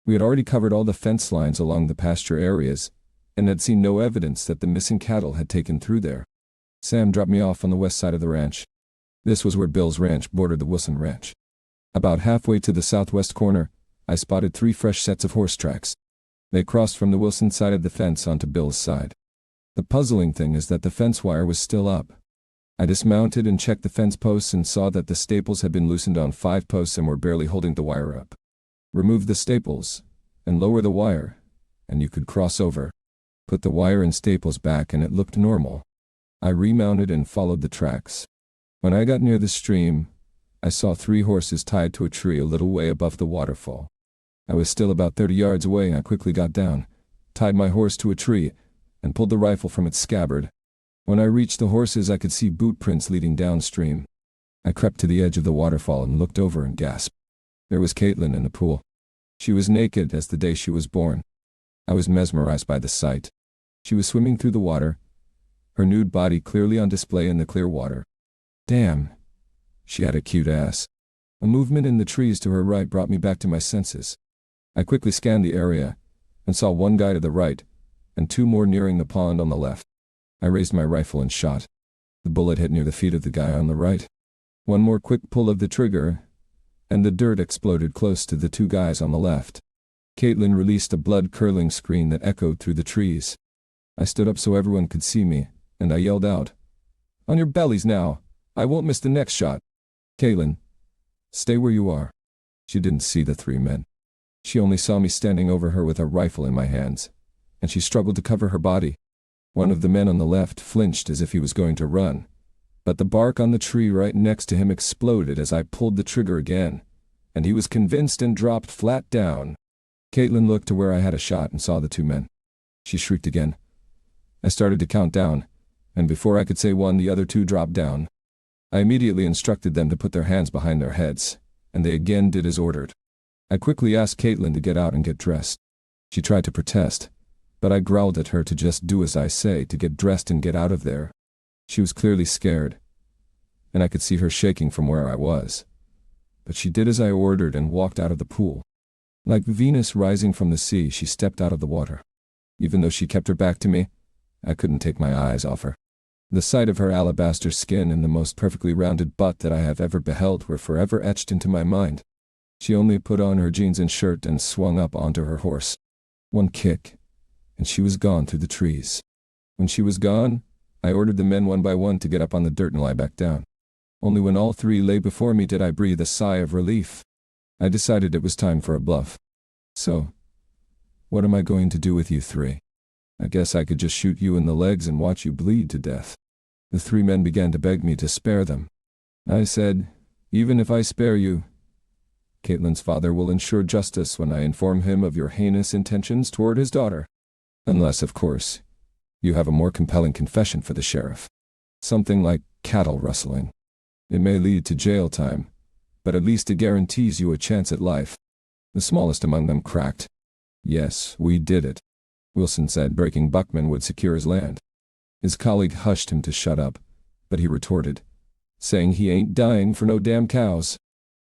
We had already covered all the fence lines along the pasture areas, and had seen no evidence that the missing cattle had taken through there. Sam dropped me off on the west side of the ranch. This was where Bill's ranch bordered the Wilson Ranch. About halfway to the southwest corner, I spotted 3 fresh sets of horse tracks. They crossed from the Wilson side of the fence onto Bill's side. The puzzling thing is that the fence wire was still up. I dismounted and checked the fence posts and saw that the staples had been loosened on 5 posts and were barely holding the wire up. Remove the staples and lower the wire, and you could cross over. Put the wire and staples back and it looked normal. I remounted and followed the tracks. When I got near the stream, I saw 3 horses tied to a tree a little way above the waterfall. I was still about 30 yards away and I quickly got down, tied my horse to a tree, and pulled the rifle from its scabbard. When I reached the horses, I could see boot prints leading downstream. I crept to the edge of the waterfall and looked over and gasped. There was Caitlyn in the pool. She was naked as the day she was born. I was mesmerized by the sight. She was swimming through the water, her nude body clearly on display in the clear water. "Damn," She had a cute ass. A movement in the trees to her right brought me back to my senses. I quickly scanned the area and saw one guy to the right and two more nearing the pond on the left. I raised my rifle and shot. The bullet hit near the feet of the guy on the right. One more quick pull of the trigger, and the dirt exploded close to the two guys on the left. Caitlyn released a blood-curdling scream that echoed through the trees. I stood up so everyone could see me, and I yelled out, "On your bellies now! I won't miss the next shot!" "Caitlyn, stay where you are." She didn't see the three men. She only saw me standing over her with a rifle in my hands, and she struggled to cover her body. One of the men on the left flinched as if he was going to run, but the bark on the tree right next to him exploded as I pulled the trigger again, and he was convinced and dropped flat down. Caitlyn looked to where I had a shot and saw the two men. She shrieked again. I started to count down, and before I could say one, the other two dropped down. I immediately instructed them to put their hands behind their heads, and they again did as ordered. I quickly asked Caitlyn to get out and get dressed. She tried to protest, but I growled at her to just do as I say, to get dressed and get out of there. She was clearly scared, and I could see her shaking from where I was. But she did as I ordered and walked out of the pool. Like Venus rising from the sea, she stepped out of the water. Even though she kept her back to me, I couldn't take my eyes off her. The sight of her alabaster skin and the most perfectly rounded butt that I have ever beheld were forever etched into my mind. She only put on her jeans and shirt and swung up onto her horse. One kick, and she was gone through the trees. When she was gone, I ordered the men one by one to get up on the dirt and lie back down. Only when all three lay before me did I breathe a sigh of relief. I decided it was time for a bluff. "So, what am I going to do with you three? I guess I could just shoot you in the legs and watch you bleed to death." The three men began to beg me to spare them. I said, "Even if I spare you, Caitlyn's father will ensure justice when I inform him of your heinous intentions toward his daughter. Unless, of course, you have a more compelling confession for the sheriff. Something like cattle rustling. It may lead to jail time, but at least it guarantees you a chance at life." The smallest among them cracked. "Yes, we did it," Wilson said, breaking Buckman would secure his land. His colleague hushed him to shut up, but he retorted, saying he ain't dying for no damn cows.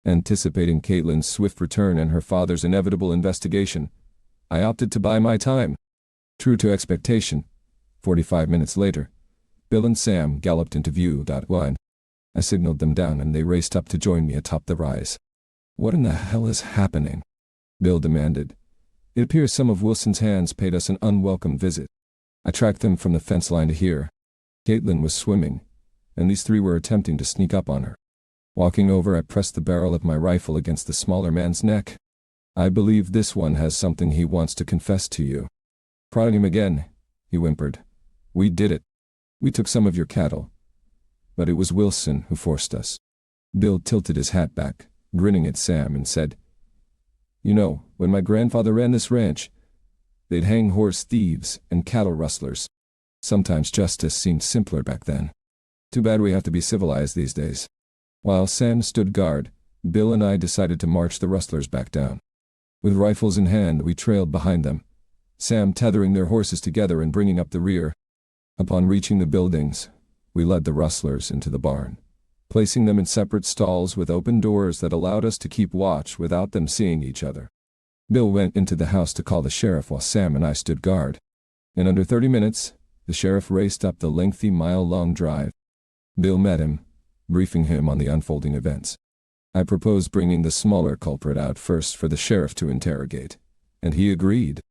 Anticipating Caitlyn's swift return and her father's inevitable investigation, I opted to buy my time. True to expectation, 45 minutes later, Bill and Sam galloped into view. I signaled them down and they raced up to join me atop the rise. "What in the hell is happening?" Bill demanded. "It appears some of Wilson's hands paid us an unwelcome visit." I tracked them from the fence line to here. Caitlyn was swimming, and these three were attempting to sneak up on her. Walking over, I pressed the barrel of my rifle against the smaller man's neck. "I believe this one has something he wants to confess to you." "Prodding him again," he whimpered. "We did it. We took some of your cattle. But it was Wilson who forced us." Bill tilted his hat back, grinning at Sam, and said, "You know, when my grandfather ran this ranch, they'd hang horse thieves and cattle rustlers. Sometimes justice seemed simpler back then. Too bad we have to be civilized these days." While Sam stood guard, Bill and I decided to march the rustlers back down. With rifles in hand, we trailed behind them, Sam tethering their horses together and bringing up the rear. Upon reaching the buildings, we led the rustlers into the barn, placing them in separate stalls with open doors that allowed us to keep watch without them seeing each other. Bill went into the house to call the sheriff while Sam and I stood guard. In under 30 minutes, the sheriff raced up the lengthy mile-long drive. Bill met him, briefing him on the unfolding events. I proposed bringing the smaller culprit out first for the sheriff to interrogate, and he agreed.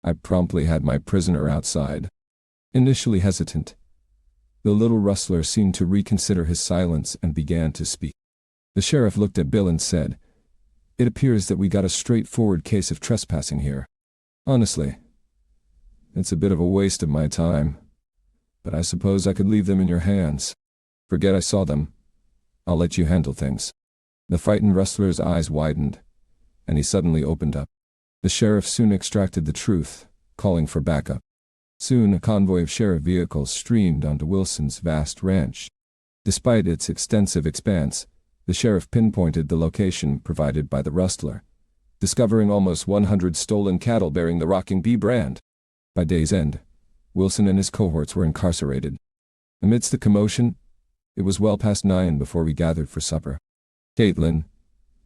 I promptly had my prisoner outside. Initially hesitant, the little rustler seemed to reconsider his silence and began to speak. The sheriff looked at Bill and said, "It appears that we got a straightforward case of trespassing here. Honestly, it's a bit of a waste of my time, but I suppose I could leave them in your hands. Forget I saw them. I'll let you handle things." The frightened rustler's eyes widened, and he suddenly opened up. The sheriff soon extracted the truth, calling for backup. Soon a convoy of sheriff vehicles streamed onto Wilson's vast ranch. Despite its extensive expanse, the sheriff pinpointed the location provided by the rustler, discovering almost 100 stolen cattle bearing the Rocking Bee brand. By day's end, Wilson and his cohorts were incarcerated. Amidst the commotion, It was well past 9 before we gathered for supper. Caitlyn,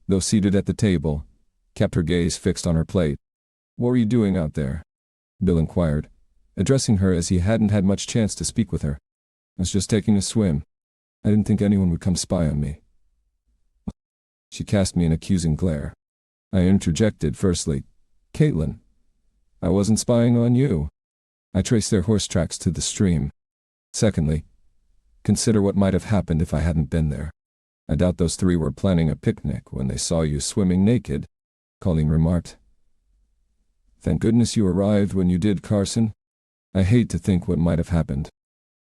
though seated at the table, kept her gaze fixed on her plate. "What were you doing out there?" Bill inquired, addressing her as he hadn't had much chance to speak with her. "I was just taking a swim. I didn't think anyone would come spy on me." She cast me an accusing glare. I interjected firstly, "Caitlyn, I wasn't spying on you." I traced their horse tracks to the stream. Secondly, consider what might have happened if I hadn't been there. "I doubt those three were planning a picnic when they saw you swimming naked," Colleen remarked. "Thank goodness you arrived when you did, Carson. I hate to think what might have happened."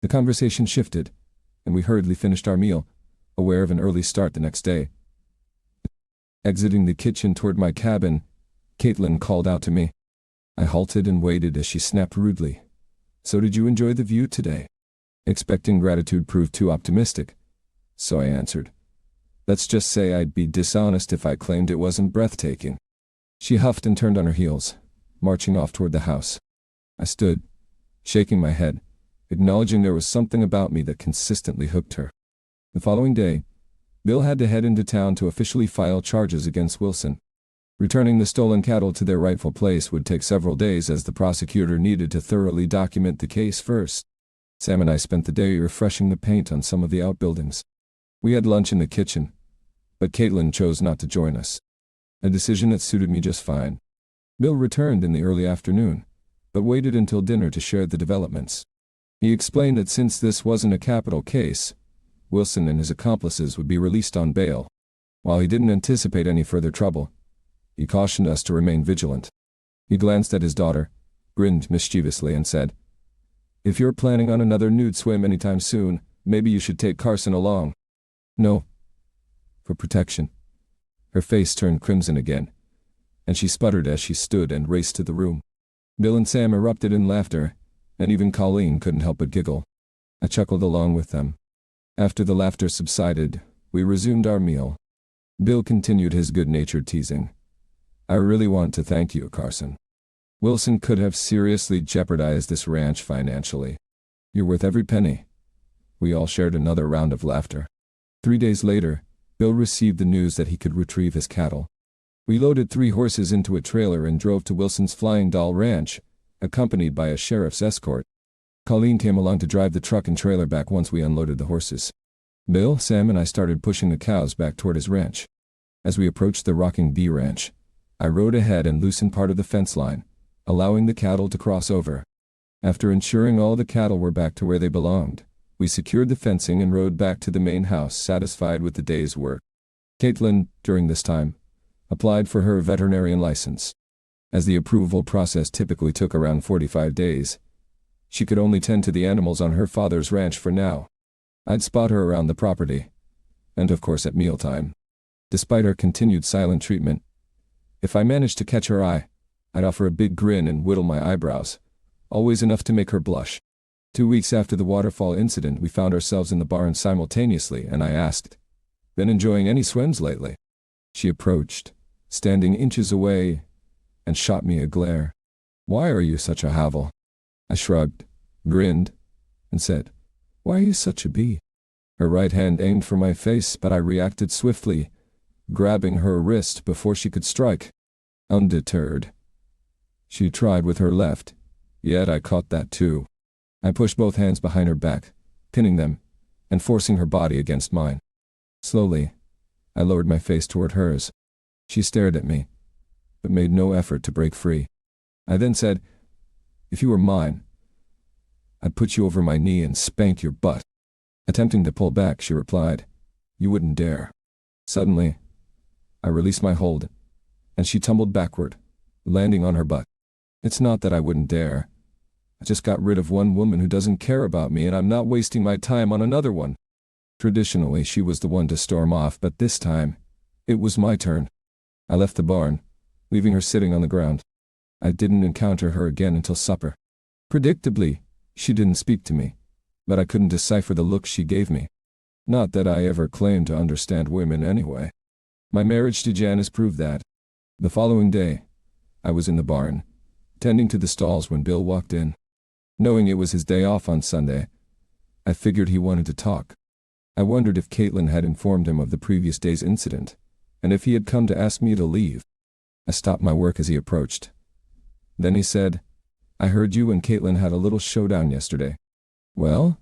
The conversation shifted, and we hurriedly finished our meal, aware of an early start the next day. Exiting the kitchen toward my cabin, Caitlyn called out to me. I halted and waited as she snapped rudely, "So did you enjoy the view today?" Expecting gratitude proved too optimistic, so I answered, "Let's just say I'd be dishonest if I claimed it wasn't breathtaking." She huffed and turned on her heels, marching off toward the house. I stood, shaking my head, acknowledging there was something about me that consistently hooked her. The following day, Bill had to head into town to officially file charges against Wilson. Returning the stolen cattle to their rightful place would take several days as the prosecutor needed to thoroughly document the case first. Sam and I spent the day refreshing the paint on some of the outbuildings. We had lunch in the kitchen, but Caitlyn chose not to join us, a decision that suited me just fine. Bill returned in the early afternoon, but waited until dinner to share the developments. He explained that since this wasn't a capital case, Wilson and his accomplices would be released on bail. While he didn't anticipate any further trouble, he cautioned us to remain vigilant. He glanced at his daughter, grinned mischievously, and said, "If you're planning on another nude swim anytime soon, maybe you should take Carson along." "No. For protection." Her face turned crimson again, and she sputtered as she stood and raced to the room. Bill and Sam erupted in laughter, and even Colleen couldn't help but giggle. I chuckled along with them. After the laughter subsided, we resumed our meal. Bill continued his good-natured teasing. "I really want to thank you, Carson. Wilson could have seriously jeopardized this ranch financially. You're worth every penny." We all shared another round of laughter. 3 days later, Bill received the news that he could retrieve his cattle. We loaded 3 horses into a trailer and drove to Wilson's Flying Doll Ranch, accompanied by a sheriff's escort. Colleen came along to drive the truck and trailer back once we unloaded the horses. Bill, Sam, and I started pushing the cows back toward his ranch. As we approached the rocking bee ranch, I rode ahead and loosened part of the fence line, allowing the cattle to cross over. After ensuring all the cattle were back to where they belonged, we secured the fencing and rode back to the main house, satisfied with the day's work. Caitlyn, during this time, applied for her veterinarian license. As the approval process typically took around 45 days, she could only tend to the animals on her father's ranch for now. I'd spot her around the property, and of course at mealtime. Despite her continued silent treatment, if I managed to catch her eye, I'd offer a big grin and whittle my eyebrows, always enough to make her blush. 2 weeks after the waterfall incident, we found ourselves in the barn simultaneously, and I asked, "Been enjoying any swims lately?" She approached, standing inches away, and shot me a glare. "Why are you such a havel?" I shrugged, grinned, and said, "Why are you such a bee?" Her right hand aimed for my face, but I reacted swiftly, grabbing her wrist before she could strike. Undeterred, she tried with her left, yet I caught that too. I pushed both hands behind her back, pinning them, and forcing her body against mine. Slowly, I lowered my face toward hers. She stared at me, but made no effort to break free. I then said, "If you were mine, I'd put you over my knee and spank your butt." Attempting to pull back, she replied, "You wouldn't dare." Suddenly, I released my hold, and she tumbled backward, landing on her butt. It's not that I wouldn't dare. I just got rid of one woman who doesn't care about me, and I'm not wasting my time on another one. Traditionally, she was the one to storm off, but this time, it was my turn. I left the barn, leaving her sitting on the ground. I didn't encounter her again until supper. Predictably, she didn't speak to me, but I couldn't decipher the look she gave me. Not that I ever claimed to understand women anyway. My marriage to Janice proved that. The following day, I was in the barn, tending to the stalls when Bill walked in. Knowing it was his day off on Sunday, I figured he wanted to talk. I wondered if Caitlyn had informed him of the previous day's incident, and if he had come to ask me to leave. I stopped my work as he approached. Then he said, "I heard you and Caitlyn had a little showdown yesterday." Well,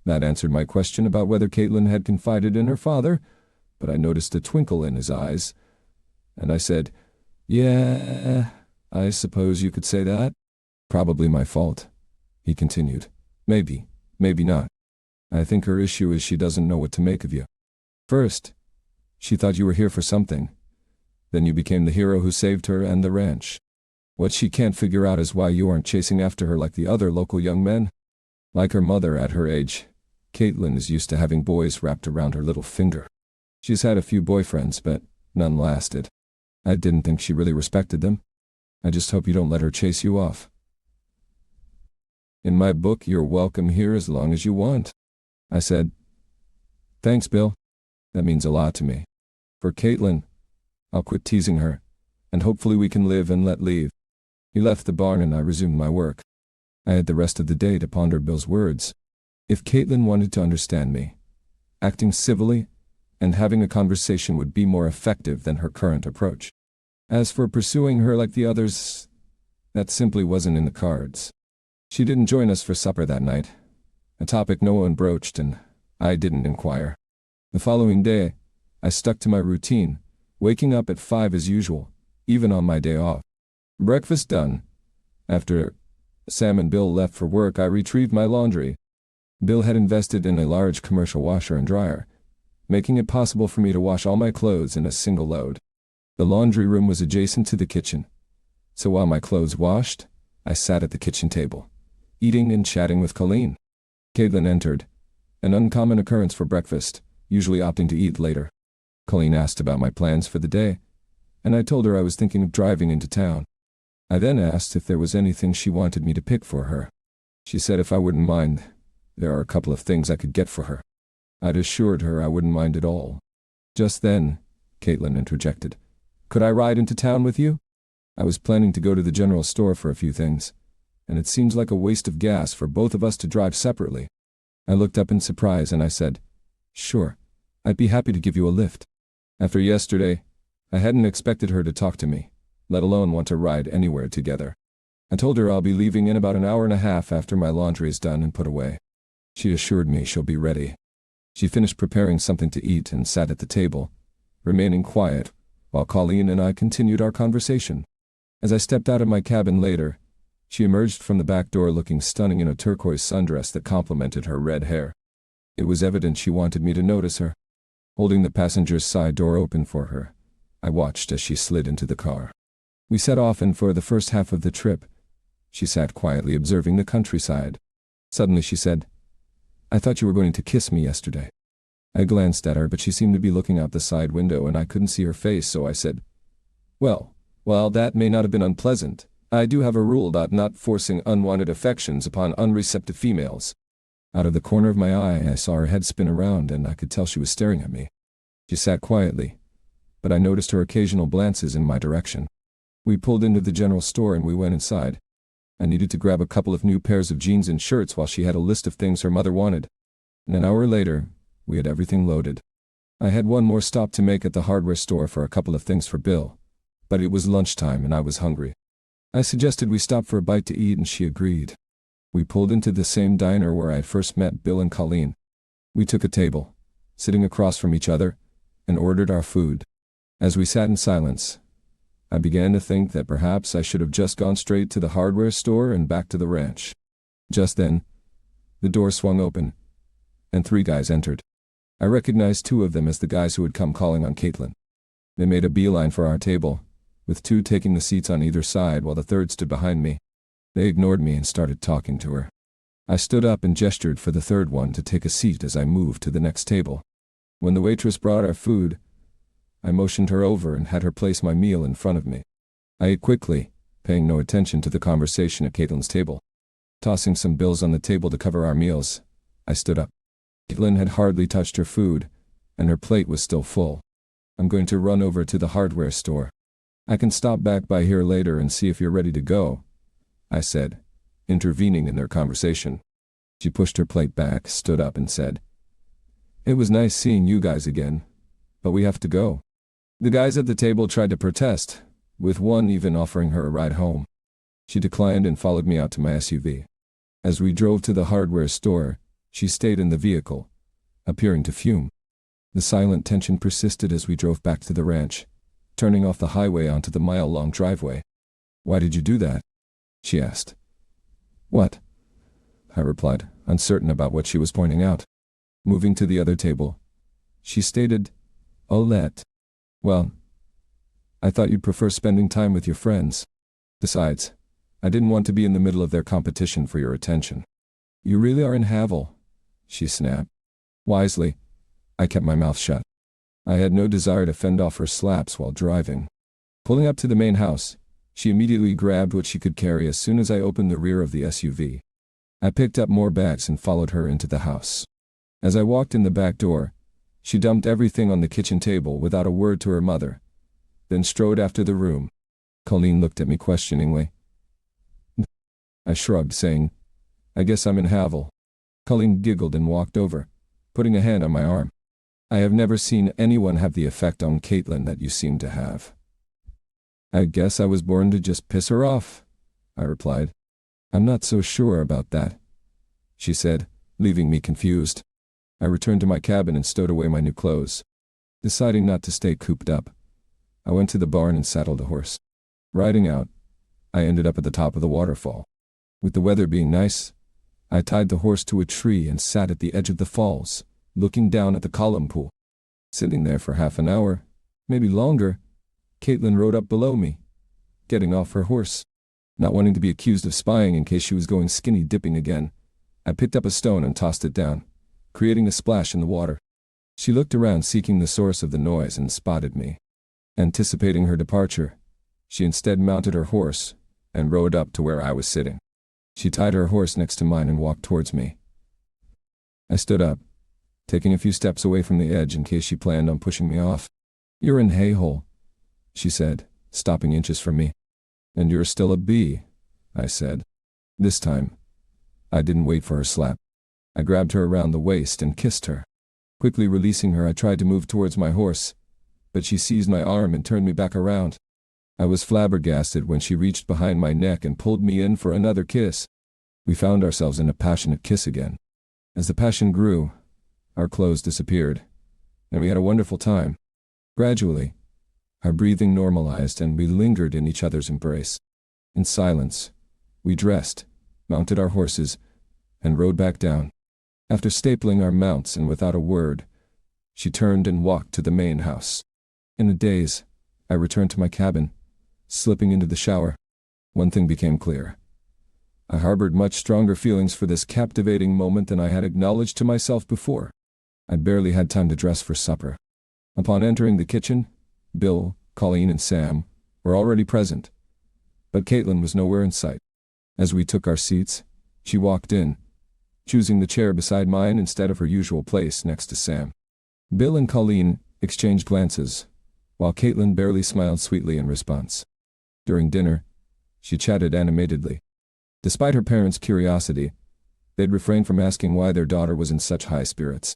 that answered my question about whether Caitlyn had confided in her father, but I noticed a twinkle in his eyes, and I said, "Yeah, I suppose you could say that." "Probably my fault," he continued. "Maybe, maybe not. I think her issue is she doesn't know what to make of you. First, she thought you were here for something. Then you became the hero who saved her and the ranch. What she can't figure out is why you aren't chasing after her like the other local young men. Like her mother at her age, Caitlyn is used to having boys wrapped around her little finger. She's had a few boyfriends, but none lasted. I didn't think she really respected them. I just hope you don't let her chase you off. In my book, you're welcome here as long as you want." I said, "Thanks, Bill. That means a lot to me. For Caitlyn, I'll quit teasing her, and hopefully we can live and let leave." He left the barn and I resumed my work. I had the rest of the day to ponder Bill's words. If Caitlyn wanted to understand me, acting civilly and having a conversation would be more effective than her current approach. As for pursuing her like the others, that simply wasn't in the cards. She didn't join us for supper that night, a topic no one broached, and I didn't inquire. The following day, I stuck to my routine, waking up at 5 as usual, even on my day off. Breakfast done. After Sam and Bill left for work, I retrieved my laundry. Bill had invested in a large commercial washer and dryer, making it possible for me to wash all my clothes in a single load. The laundry room was adjacent to the kitchen, so while my clothes washed, I sat at the kitchen table, eating and chatting with Colleen. Caitlyn entered, an uncommon occurrence for breakfast, usually opting to eat later. Colleen asked about my plans for the day, and I told her I was thinking of driving into town. I then asked if there was anything she wanted me to pick for her. She said if I wouldn't mind, there are a couple of things I could get for her. I'd assured her I wouldn't mind at all. Just then, Caitlyn interjected, "Could I ride into town with you? I was planning to go to the general store for a few things, and it seems like a waste of gas for both of us to drive separately." I looked up in surprise and I said, "Sure, I'd be happy to give you a lift." After yesterday, I hadn't expected her to talk to me, let alone want to ride anywhere together. I told her I'll be leaving in about an hour and a half after my laundry is done and put away. She assured me she'll be ready. She finished preparing something to eat and sat at the table, remaining quiet, while Colleen and I continued our conversation. As I stepped out of my cabin later, she emerged from the back door looking stunning in a turquoise sundress that complemented her red hair. It was evident she wanted me to notice her. Holding the passenger's side door open for her, I watched as she slid into the car. We set off, and for the first half of the trip, she sat quietly observing the countryside. Suddenly she said, "I thought you were going to kiss me yesterday." I glanced at her, but she seemed to be looking out the side window and I couldn't see her face, so I said, "Well, while that may not have been unpleasant, I do have a rule about not forcing unwanted affections upon unreceptive females." Out of the corner of my eye, I saw her head spin around and I could tell she was staring at me. She sat quietly, but I noticed her occasional glances in my direction. We pulled into the general store and we went inside. I needed to grab a couple of new pairs of jeans and shirts while she had a list of things her mother wanted. And an hour later, we had everything loaded. I had one more stop to make at the hardware store for a couple of things for Bill, but it was lunchtime and I was hungry. I suggested we stop for a bite to eat and she agreed. We pulled into the same diner where I had first met Bill and Colleen. We took a table, sitting across from each other, and ordered our food. As we sat in silence, I began to think that perhaps I should have just gone straight to the hardware store and back to the ranch. Just then, the door swung open, and 3 guys entered. I recognized 2 of them as the guys who had come calling on Caitlyn. They made a beeline for our table, with 2 taking the seats on either side while the third stood behind me. They ignored me and started talking to her. I stood up and gestured for the third one to take a seat as I moved to the next table. When the waitress brought our food, I motioned her over and had her place my meal in front of me. I ate quickly, paying no attention to the conversation at Caitlyn's table. Tossing some bills on the table to cover our meals, I stood up. Caitlyn had hardly touched her food, and her plate was still full. "I'm going to run over to the hardware store. I can stop back by here later and see if you're ready to go," I said, intervening in their conversation. She pushed her plate back, stood up, and said, It was nice seeing you guys again, but we have to go. The guys at the table tried to protest, with one even offering her a ride home. She declined and followed me out to my SUV. As we drove to the hardware store, she stayed in the vehicle, appearing to fume. The silent tension persisted as we drove back to the ranch, turning off the highway onto the mile-long driveway. "Why did you do that?" she asked. "What?" I replied, uncertain about what she was pointing out. Moving to the other table, she stated, "Olette. Well, I thought you'd prefer spending time with your friends. Besides, I didn't want to be in the middle of their competition for your attention." "You really are in Havel," she snapped. Wisely, I kept my mouth shut. I had no desire to fend off her slaps while driving. Pulling up to the main house, she immediately grabbed what she could carry as soon as I opened the rear of the SUV. I picked up more bags and followed her into the house. As I walked in the back door, she dumped everything on the kitchen table without a word to her mother, then strode after the room. Colleen looked at me questioningly. I shrugged, saying, "I guess I'm in Havel." Colleen giggled and walked over, putting a hand on my arm. "I have never seen anyone have the effect on Caitlyn that you seem to have." "I guess I was born to just piss her off," I replied. "I'm not so sure about that," she said, leaving me confused. I returned to my cabin and stowed away my new clothes. Deciding not to stay cooped up, I went to the barn and saddled a horse. Riding out, I ended up at the top of the waterfall. With the weather being nice, I tied the horse to a tree and sat at the edge of the falls, looking down at the column pool. Sitting there for half an hour, maybe longer, Caitlyn rode up below me, getting off her horse. Not wanting to be accused of spying in case she was going skinny dipping again, I picked up a stone and tossed it down, creating a splash in the water. She looked around seeking the source of the noise and spotted me. Anticipating her departure, she instead mounted her horse and rode up to where I was sitting. She tied her horse next to mine and walked towards me. I stood up, taking a few steps away from the edge in case she planned on pushing me off. "You're in hay-hole," she said, stopping inches from me. "And you're still a bee," I said. This time, I didn't wait for her slap. I grabbed her around the waist and kissed her. Quickly releasing her, I tried to move towards my horse, but she seized my arm and turned me back around. I was flabbergasted when she reached behind my neck and pulled me in for another kiss. We found ourselves in a passionate kiss again. As the passion grew, our clothes disappeared, and we had a wonderful time. Gradually, our breathing normalized and we lingered in each other's embrace. In silence, we dressed, mounted our horses, and rode back down. After stapling our mounts and without a word, she turned and walked to the main house. In a daze, I returned to my cabin, slipping into the shower. One thing became clear. I harbored much stronger feelings for this captivating moment than I had acknowledged to myself before. I barely had time to dress for supper. Upon entering the kitchen, Bill, Colleen, and Sam were already present, but Caitlyn was nowhere in sight. As we took our seats, she walked in, choosing the chair beside mine instead of her usual place next to Sam. Bill and Colleen exchanged glances, while Caitlyn barely smiled sweetly in response. During dinner, she chatted animatedly. Despite her parents' curiosity, they'd refrained from asking why their daughter was in such high spirits.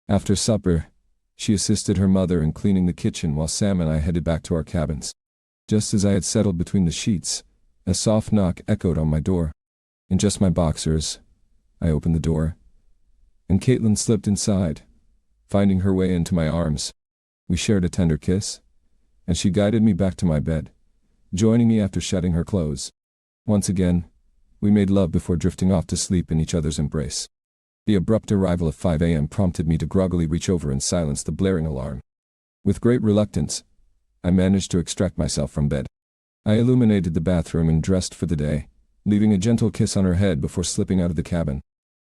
After supper, she assisted her mother in cleaning the kitchen while Sam and I headed back to our cabins. Just as I had settled between the sheets, a soft knock echoed on my door. In just my boxers, I opened the door, and Caitlyn slipped inside, finding her way into my arms. We shared a tender kiss, and she guided me back to my bed, joining me after shutting her clothes. Once again, we made love before drifting off to sleep in each other's embrace. The abrupt arrival of 5 a.m. prompted me to groggily reach over and silence the blaring alarm. With great reluctance, I managed to extract myself from bed. I illuminated the bathroom and dressed for the day, leaving a gentle kiss on her head before slipping out of the cabin.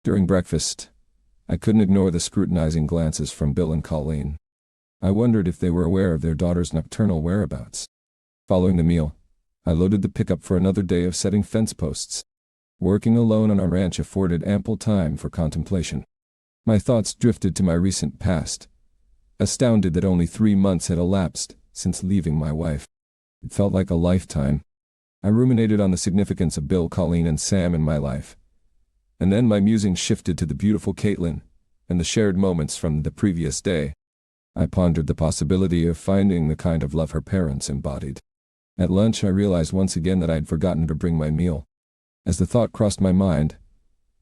During breakfast, I couldn't ignore the scrutinizing glances from Bill and Colleen. I wondered if they were aware of their daughter's nocturnal whereabouts. Following the meal, I loaded the pickup for another day of setting fence posts. Working alone on our ranch afforded ample time for contemplation. My thoughts drifted to my recent past, astounded that only 3 months had elapsed since leaving my wife. It felt like a lifetime. I ruminated on the significance of Bill, Colleen, and Sam in my life, and then my musings shifted to the beautiful Caitlyn, and the shared moments from the previous day. I pondered the possibility of finding the kind of love her parents embodied. At lunch, I realized once again that I had forgotten to bring my meal. As the thought crossed my mind,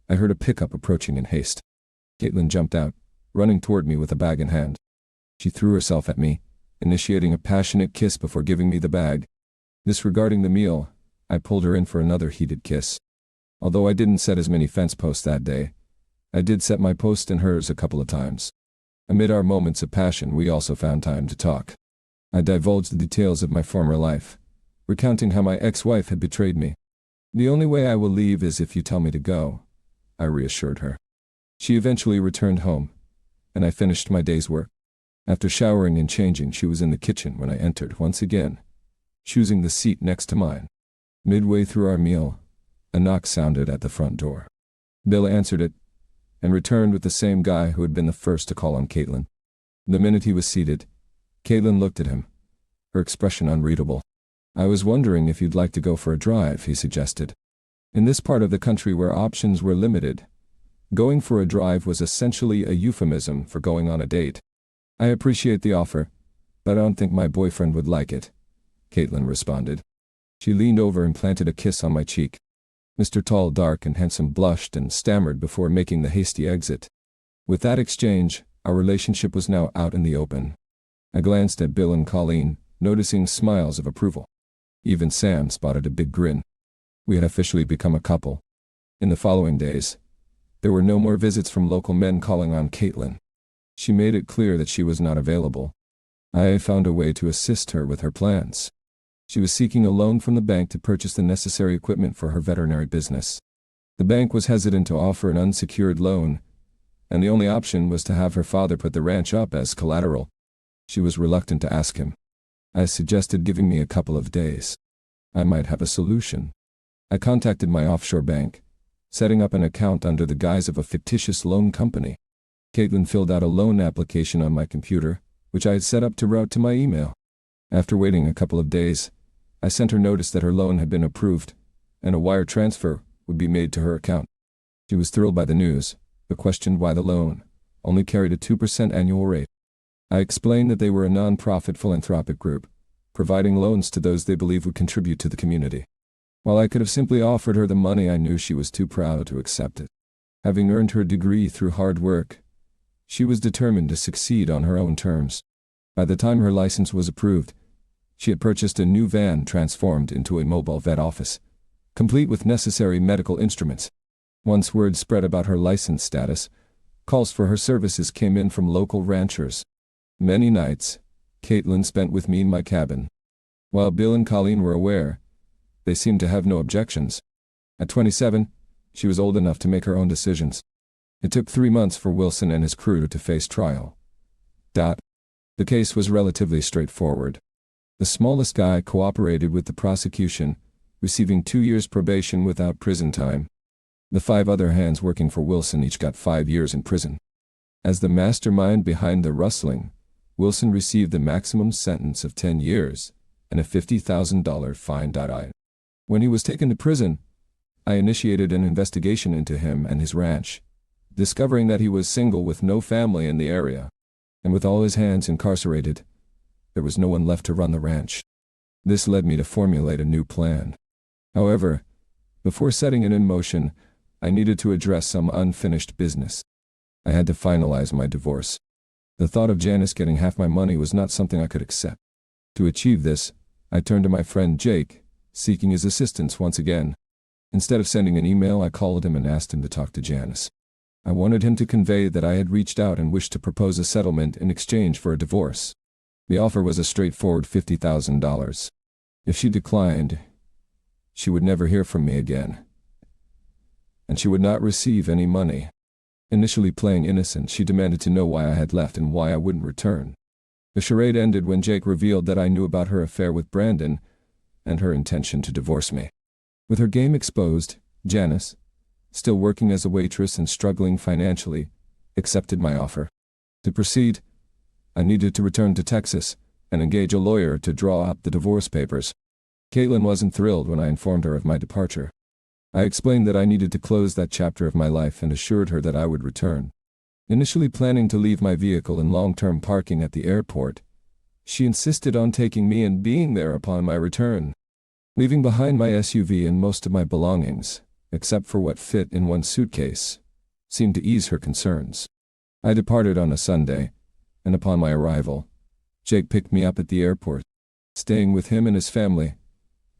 I heard a pickup approaching in haste. Caitlyn jumped out, running toward me with a bag in hand. She threw herself at me, initiating a passionate kiss before giving me the bag. Disregarding the meal, I pulled her in for another heated kiss. Although I didn't set as many fence posts that day, I did set my post and hers a couple of times. Amid our moments of passion, we also found time to talk. I divulged the details of my former life, recounting how my ex-wife had betrayed me. "The only way I will leave is if you tell me to go," I reassured her. She eventually returned home, and I finished my day's work. After showering and changing, she was in the kitchen when I entered once again, choosing the seat next to mine. Midway through our meal, a knock sounded at the front door. Bill answered it, and returned with the same guy who had been the first to call on Caitlyn. The minute he was seated, Caitlyn looked at him, her expression unreadable. "I was wondering if you'd like to go for a drive," he suggested. In this part of the country where options were limited, going for a drive was essentially a euphemism for going on a date. "I appreciate the offer, but I don't think my boyfriend would like it," Caitlyn responded. She leaned over and planted a kiss on my cheek. Mr. Tall, Dark, and Handsome blushed and stammered before making the hasty exit. With that exchange, our relationship was now out in the open. I glanced at Bill and Colleen, noticing smiles of approval. Even Sam spotted a big grin. We had officially become a couple. In the following days, there were no more visits from local men calling on Caitlyn. She made it clear that she was not available. I found a way to assist her with her plans. She was seeking a loan from the bank to purchase the necessary equipment for her veterinary business. The bank was hesitant to offer an unsecured loan, and the only option was to have her father put the ranch up as collateral. She was reluctant to ask him. I suggested giving me a couple of days. I might have a solution. I contacted my offshore bank, setting up an account under the guise of a fictitious loan company. Caitlyn filled out a loan application on my computer, which I had set up to route to my email. After waiting a couple of days, I sent her notice that her loan had been approved, and a wire transfer would be made to her account. She was thrilled by the news, but questioned why the loan only carried a 2% annual rate. I explained that they were a non-profit philanthropic group, providing loans to those they believe would contribute to the community. While I could have simply offered her the money, I knew she was too proud to accept it. Having earned her degree through hard work, she was determined to succeed on her own terms. By the time her license was approved, she had purchased a new van transformed into a mobile vet office, complete with necessary medical instruments. Once word spread about her license status, calls for her services came in from local ranchers. Many nights, Caitlyn spent with me in my cabin. While Bill and Colleen were aware, they seemed to have no objections. At 27, she was old enough to make her own decisions. It took 3 months for Wilson and his crew to face trial. The case was relatively straightforward. The smallest guy cooperated with the prosecution, receiving 2 years probation without prison time. The 5 other hands working for Wilson each got 5 years in prison. As the mastermind behind the rustling, Wilson received the maximum sentence of 10 years and a $50,000 fine. When he was taken to prison, I initiated an investigation into him and his ranch, discovering that he was single with no family in the area, and with all his hands incarcerated, there was no one left to run the ranch. This led me to formulate a new plan. However, before setting it in motion, I needed to address some unfinished business. I had to finalize my divorce. The thought of Janice getting half my money was not something I could accept. To achieve this, I turned to my friend Jake, seeking his assistance once again. Instead of sending an email, I called him and asked him to talk to Janice. I wanted him to convey that I had reached out and wished to propose a settlement in exchange for a divorce. The offer was a straightforward $50,000. If she declined, she would never hear from me again, and she would not receive any money. Initially playing innocent, she demanded to know why I had left and why I wouldn't return. The charade ended when Jake revealed that I knew about her affair with Brandon and her intention to divorce me. With her game exposed, Janice, still working as a waitress and struggling financially, accepted my offer. To proceed, I needed to return to Texas and engage a lawyer to draw up the divorce papers. Caitlyn wasn't thrilled when I informed her of my departure. I explained that I needed to close that chapter of my life and assured her that I would return. Initially planning to leave my vehicle in long-term parking at the airport, she insisted on taking me and being there upon my return. Leaving behind my SUV and most of my belongings, except for what fit in one suitcase, seemed to ease her concerns. I departed on a Sunday, and upon my arrival, Jake picked me up at the airport. Staying with him and his family,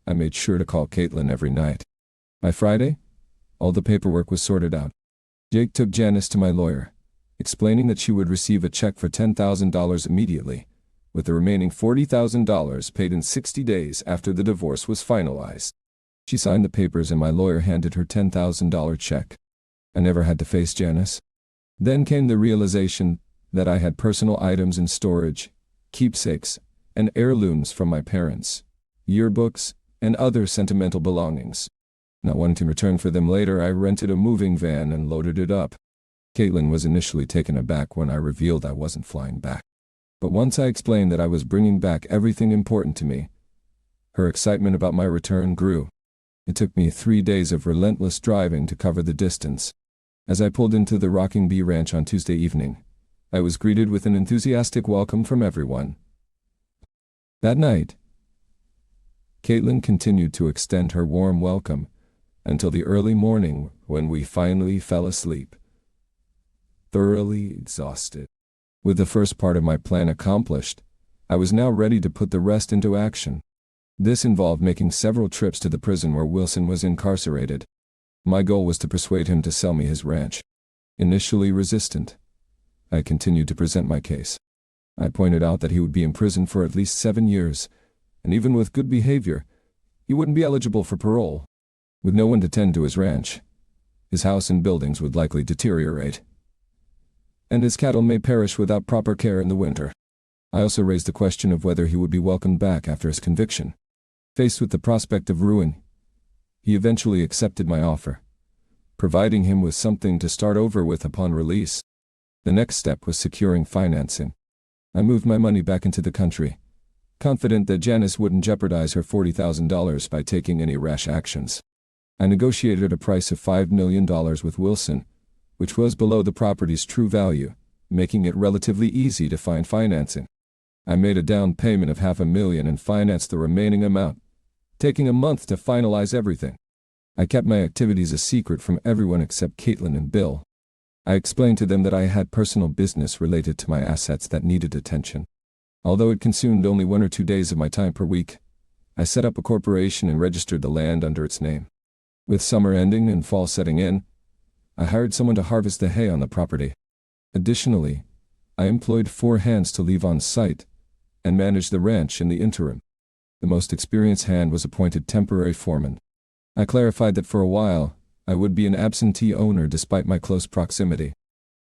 I made sure to call Caitlyn every night. By Friday, all the paperwork was sorted out. Jake took Janice to my lawyer, explaining that she would receive a check for $10,000 immediately, with the remaining $40,000 paid in 60 days after the divorce was finalized. She signed the papers and my lawyer handed her $10,000 check. I never had to face Janice. Then came the realization that I had personal items in storage, keepsakes, and heirlooms from my parents, yearbooks, and other sentimental belongings. Not wanting to return for them later, I rented a moving van and loaded it up. Caitlyn was initially taken aback when I revealed I wasn't flying back. But once I explained that I was bringing back everything important to me, her excitement about my return grew. It took me 3 days of relentless driving to cover the distance. As I pulled into the Rocking Bee Ranch on Tuesday evening, I was greeted with an enthusiastic welcome from everyone. That night, Caitlyn continued to extend her warm welcome until the early morning when we finally fell asleep, thoroughly exhausted. With the first part of my plan accomplished, I was now ready to put the rest into action. This involved making several trips to the prison where Wilson was incarcerated. My goal was to persuade him to sell me his ranch. Initially resistant, I continued to present my case. I pointed out that he would be in prison for at least 7 years, and even with good behavior, he wouldn't be eligible for parole. With no one to tend to his ranch, his house and buildings would likely deteriorate, and his cattle may perish without proper care in the winter. I also raised the question of whether he would be welcomed back after his conviction. Faced with the prospect of ruin, he eventually accepted my offer, providing him with something to start over with upon release. The next step was securing financing. I moved my money back into the country, confident that Janice wouldn't jeopardize her $40,000 by taking any rash actions. I negotiated a price of $5 million with Wilson, which was below the property's true value, making it relatively easy to find financing. I made a down payment of $500,000 and financed the remaining amount, taking a month to finalize everything. I kept my activities a secret from everyone except Caitlyn and Bill. I explained to them that I had personal business related to my assets that needed attention. Although it consumed only 1 or 2 days of my time per week, I set up a corporation and registered the land under its name. With summer ending and fall setting in, I hired someone to harvest the hay on the property. Additionally, I employed 4 hands to leave on site and manage the ranch in the interim. The most experienced hand was appointed temporary foreman. I clarified that for a while, I would be an absentee owner despite my close proximity.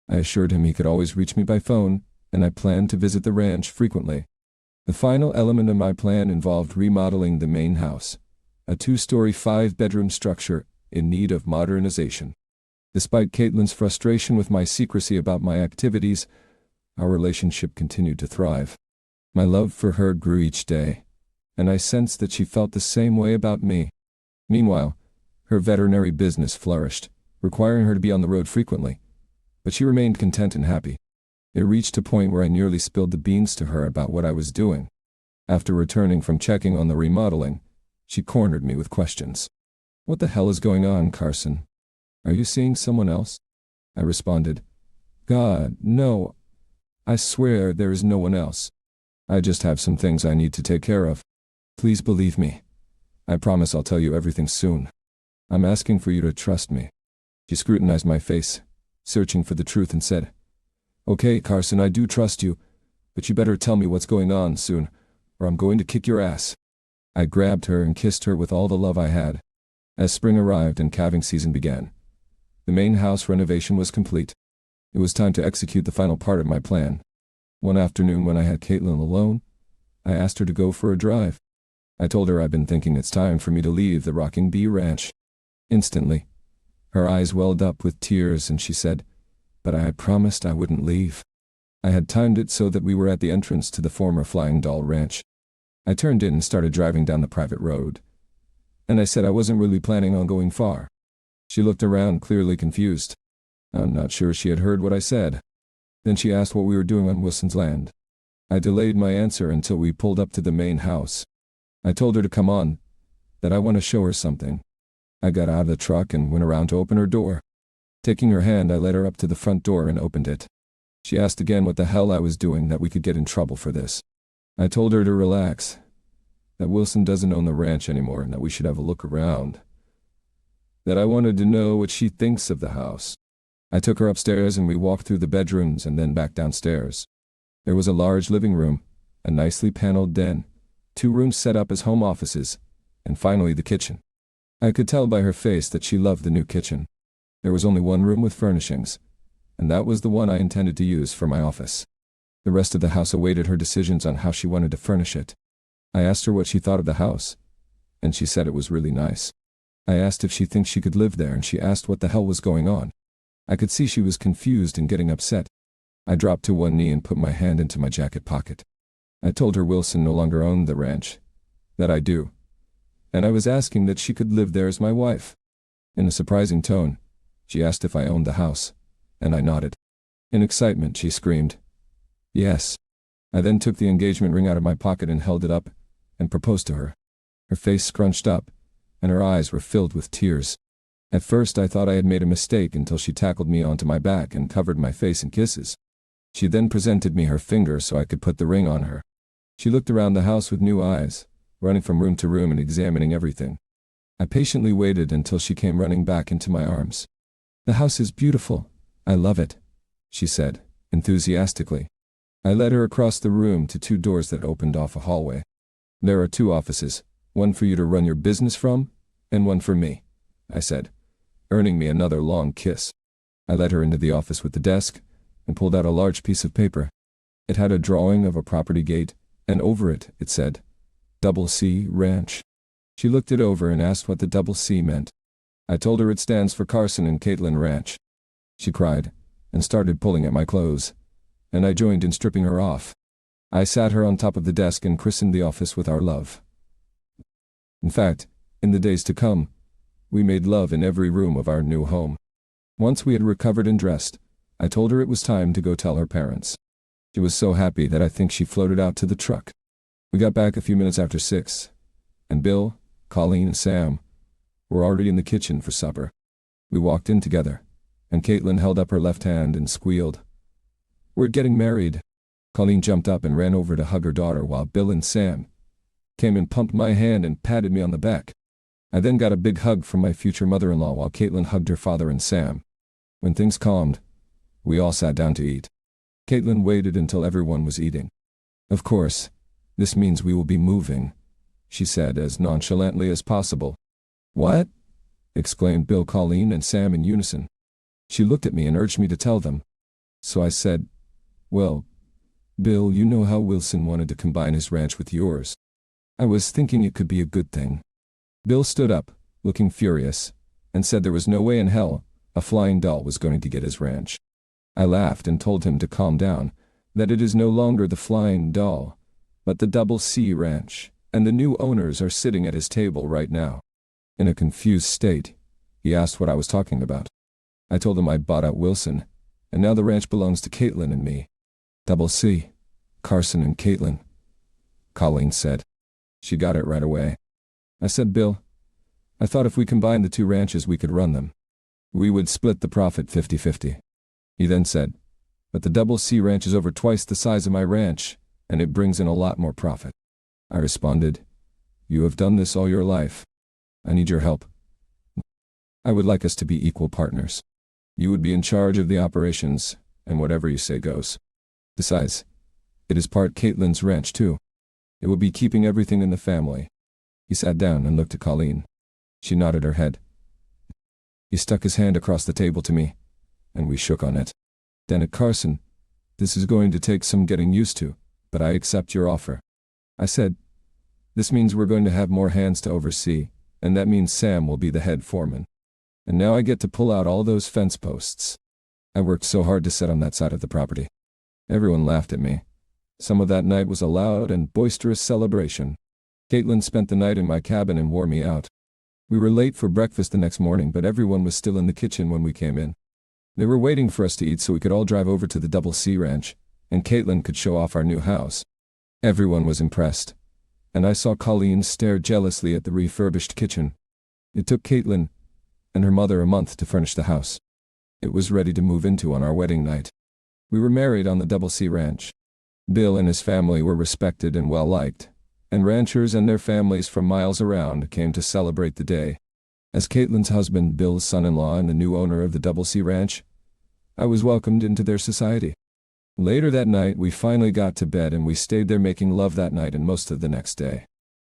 I assured him he could always reach me by phone, and I planned to visit the ranch frequently. The final element of my plan involved remodeling the main house, a 2-story 5-bedroom structure in need of modernization. Despite Caitlyn's frustration with my secrecy about my activities, our relationship continued to thrive. My love for her grew each day, and I sensed that she felt the same way about me. Meanwhile, her veterinary business flourished, requiring her to be on the road frequently, but she remained content and happy. It reached a point where I nearly spilled the beans to her about what I was doing. After returning from checking on the remodeling, she cornered me with questions. "What the hell is going on, Carson? Are you seeing someone else?" I responded, "God, no. I swear there is no one else. I just have some things I need to take care of. Please believe me. I promise I'll tell you everything soon. I'm asking for you to trust me." She scrutinized my face, searching for the truth, and said, "Okay, Carson, I do trust you, but you better tell me what's going on soon, or I'm going to kick your ass." I grabbed her and kissed her with all the love I had. As spring arrived and calving season began, the main house renovation was complete. It was time to execute the final part of my plan. One afternoon when I had Caitlyn alone, I asked her to go for a drive. I told her I'd been thinking it's time for me to leave the Rocking Bee Ranch. Instantly, her eyes welled up with tears and she said, "But I had promised I wouldn't leave." I had timed it so that we were at the entrance to the former Flying Doll Ranch. I turned in and started driving down the private road, and I said I wasn't really planning on going far. She looked around, clearly confused. I'm not sure she had heard what I said. Then she asked what we were doing on Wilson's land. I delayed my answer until we pulled up to the main house. I told her to come on, that I want to show her something. I got out of the truck and went around to open her door. Taking her hand, I led her up to the front door and opened it. She asked again what the hell I was doing, that we could get in trouble for this. I told her to relax, that Wilson doesn't own the ranch anymore and that we should have a look around. That I wanted to know what she thinks of the house. I took her upstairs and we walked through the bedrooms and then back downstairs. There was a large living room, a nicely paneled den, 2 rooms set up as home offices, and finally the kitchen. I could tell by her face that she loved the new kitchen. There was only 1 room with furnishings, and that was the one I intended to use for my office. The rest of the house awaited her decisions on how she wanted to furnish it. I asked her what she thought of the house, and she said it was really nice. I asked if she thinks she could live there, and she asked what the hell was going on. I could see she was confused and getting upset. I dropped to one knee and put my hand into my jacket pocket. I told her Wilson no longer owned the ranch. That I do. And I was asking that she could live there as my wife. In a surprising tone, she asked if I owned the house, and I nodded. In excitement, she screamed, "Yes." I then took the engagement ring out of my pocket and held it up, and proposed to her. Her face scrunched up, and her eyes were filled with tears. At first I thought I had made a mistake until she tackled me onto my back and covered my face in kisses. She then presented me her finger so I could put the ring on her. She looked around the house with new eyes, running from room to room and examining everything. I patiently waited until she came running back into my arms. "The house is beautiful. I love it," she said, enthusiastically. I led her across the room to 2 doors that opened off a hallway. "There are 2 offices, one for you to run your business from, and one for me," I said, earning me another long kiss. I led her into the office with the desk, and pulled out a large piece of paper. It had a drawing of a property gate, and over it said, "Double C Ranch." She looked it over and asked what the double C meant. I told her it stands for Carson and Caitlyn Ranch. She cried, and started pulling at my clothes, and I joined in stripping her off. I sat her on top of the desk and christened the office with our love. In fact, in the days to come, we made love in every room of our new home. Once we had recovered and dressed, I told her it was time to go tell her parents. She was so happy that I think she floated out to the truck. We got back a few minutes after 6, and Bill, Colleen, and Sam were already in the kitchen for supper. We walked in together, and Caitlyn held up her left hand and squealed, "We're getting married." Colleen jumped up and ran over to hug her daughter while Bill and Sam came and pumped my hand and patted me on the back. I then got a big hug from my future mother-in-law while Caitlyn hugged her father and Sam. When things calmed, we all sat down to eat. Caitlyn waited until everyone was eating. "Of course, this means we will be moving," she said as nonchalantly as possible. "What?" exclaimed Bill, Colleen, and Sam in unison. She looked at me and urged me to tell them. So I said, "Well, Bill, you know how Wilson wanted to combine his ranch with yours. I was thinking it could be a good thing." Bill stood up, looking furious, and said there was no way in hell a flying doll was going to get his ranch. I laughed and told him to calm down, that it is no longer the flying doll, but the Double C Ranch, and the new owners are sitting at his table right now. In a confused state, he asked what I was talking about. I told him I'd bought out Wilson, and now the ranch belongs to Caitlyn and me. "Double C, Carson and Caitlyn," Colleen said. She got it right away. I said, "Bill, I thought if we combined the 2 ranches we could run them. We would split the profit 50-50. He then said, "But the Double C Ranch is over twice the size of my ranch, and it brings in a lot more profit." I responded, "You have done this all your life. I need your help. I would like us to be equal partners. You would be in charge of the operations, and whatever you say goes. Besides, it is part Caitlyn's ranch too. It will be keeping everything in the family." He sat down and looked at Colleen. She nodded her head. He stuck his hand across the table to me, and we shook on it. "Then at Carson, this is going to take some getting used to, but I accept your offer." I said, "This means we're going to have more hands to oversee, and that means Sam will be the head foreman. And now I get to pull out all those fence posts. I worked so hard to set on that side of the property." Everyone laughed at me. Some of that night was a loud and boisterous celebration. Caitlyn spent the night in my cabin and wore me out. We were late for breakfast the next morning, but everyone was still in the kitchen when we came in. They were waiting for us to eat so we could all drive over to the Double C Ranch, and Caitlyn could show off our new house. Everyone was impressed, and I saw Colleen stare jealously at the refurbished kitchen. It took Caitlyn and her mother a month to furnish the house. It was ready to move into on our wedding night. We were married on the Double C Ranch. Bill and his family were respected and well-liked, and ranchers and their families from miles around came to celebrate the day. As Caitlyn's husband, Bill's son-in-law, and the new owner of the Double C Ranch, I was welcomed into their society. Later that night, we finally got to bed and we stayed there making love that night and most of the next day.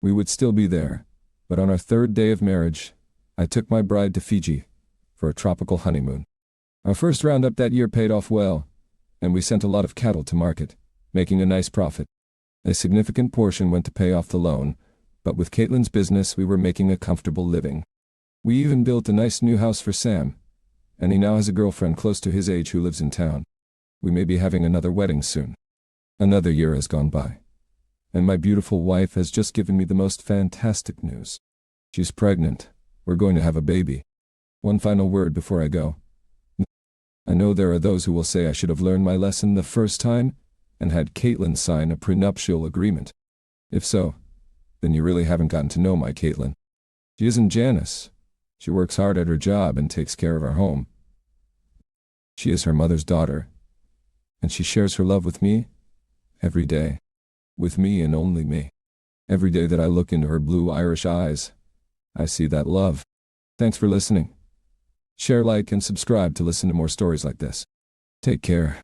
We would still be there, but on our third day of marriage, I took my bride to Fiji for a tropical honeymoon. Our first roundup that year paid off well, and we sent a lot of cattle to market, making a nice profit. A significant portion went to pay off the loan, but with Caitlyn's business we were making a comfortable living. We even built a nice new house for Sam, and he now has a girlfriend close to his age who lives in town. We may be having another wedding soon. Another year has gone by, and my beautiful wife has just given me the most fantastic news. She's pregnant. We're going to have a baby. One final word before I go. I know there are those who will say I should have learned my lesson the first time and had Caitlyn sign a prenuptial agreement. If so, then you really haven't gotten to know my Caitlyn. She isn't Janice. She works hard at her job and takes care of our home. She is her mother's daughter, and she shares her love with me every day. With me and only me. Every day that I look into her blue Irish eyes, I see that love. Thanks for listening. Share, like, and subscribe to listen to more stories like this. Take care.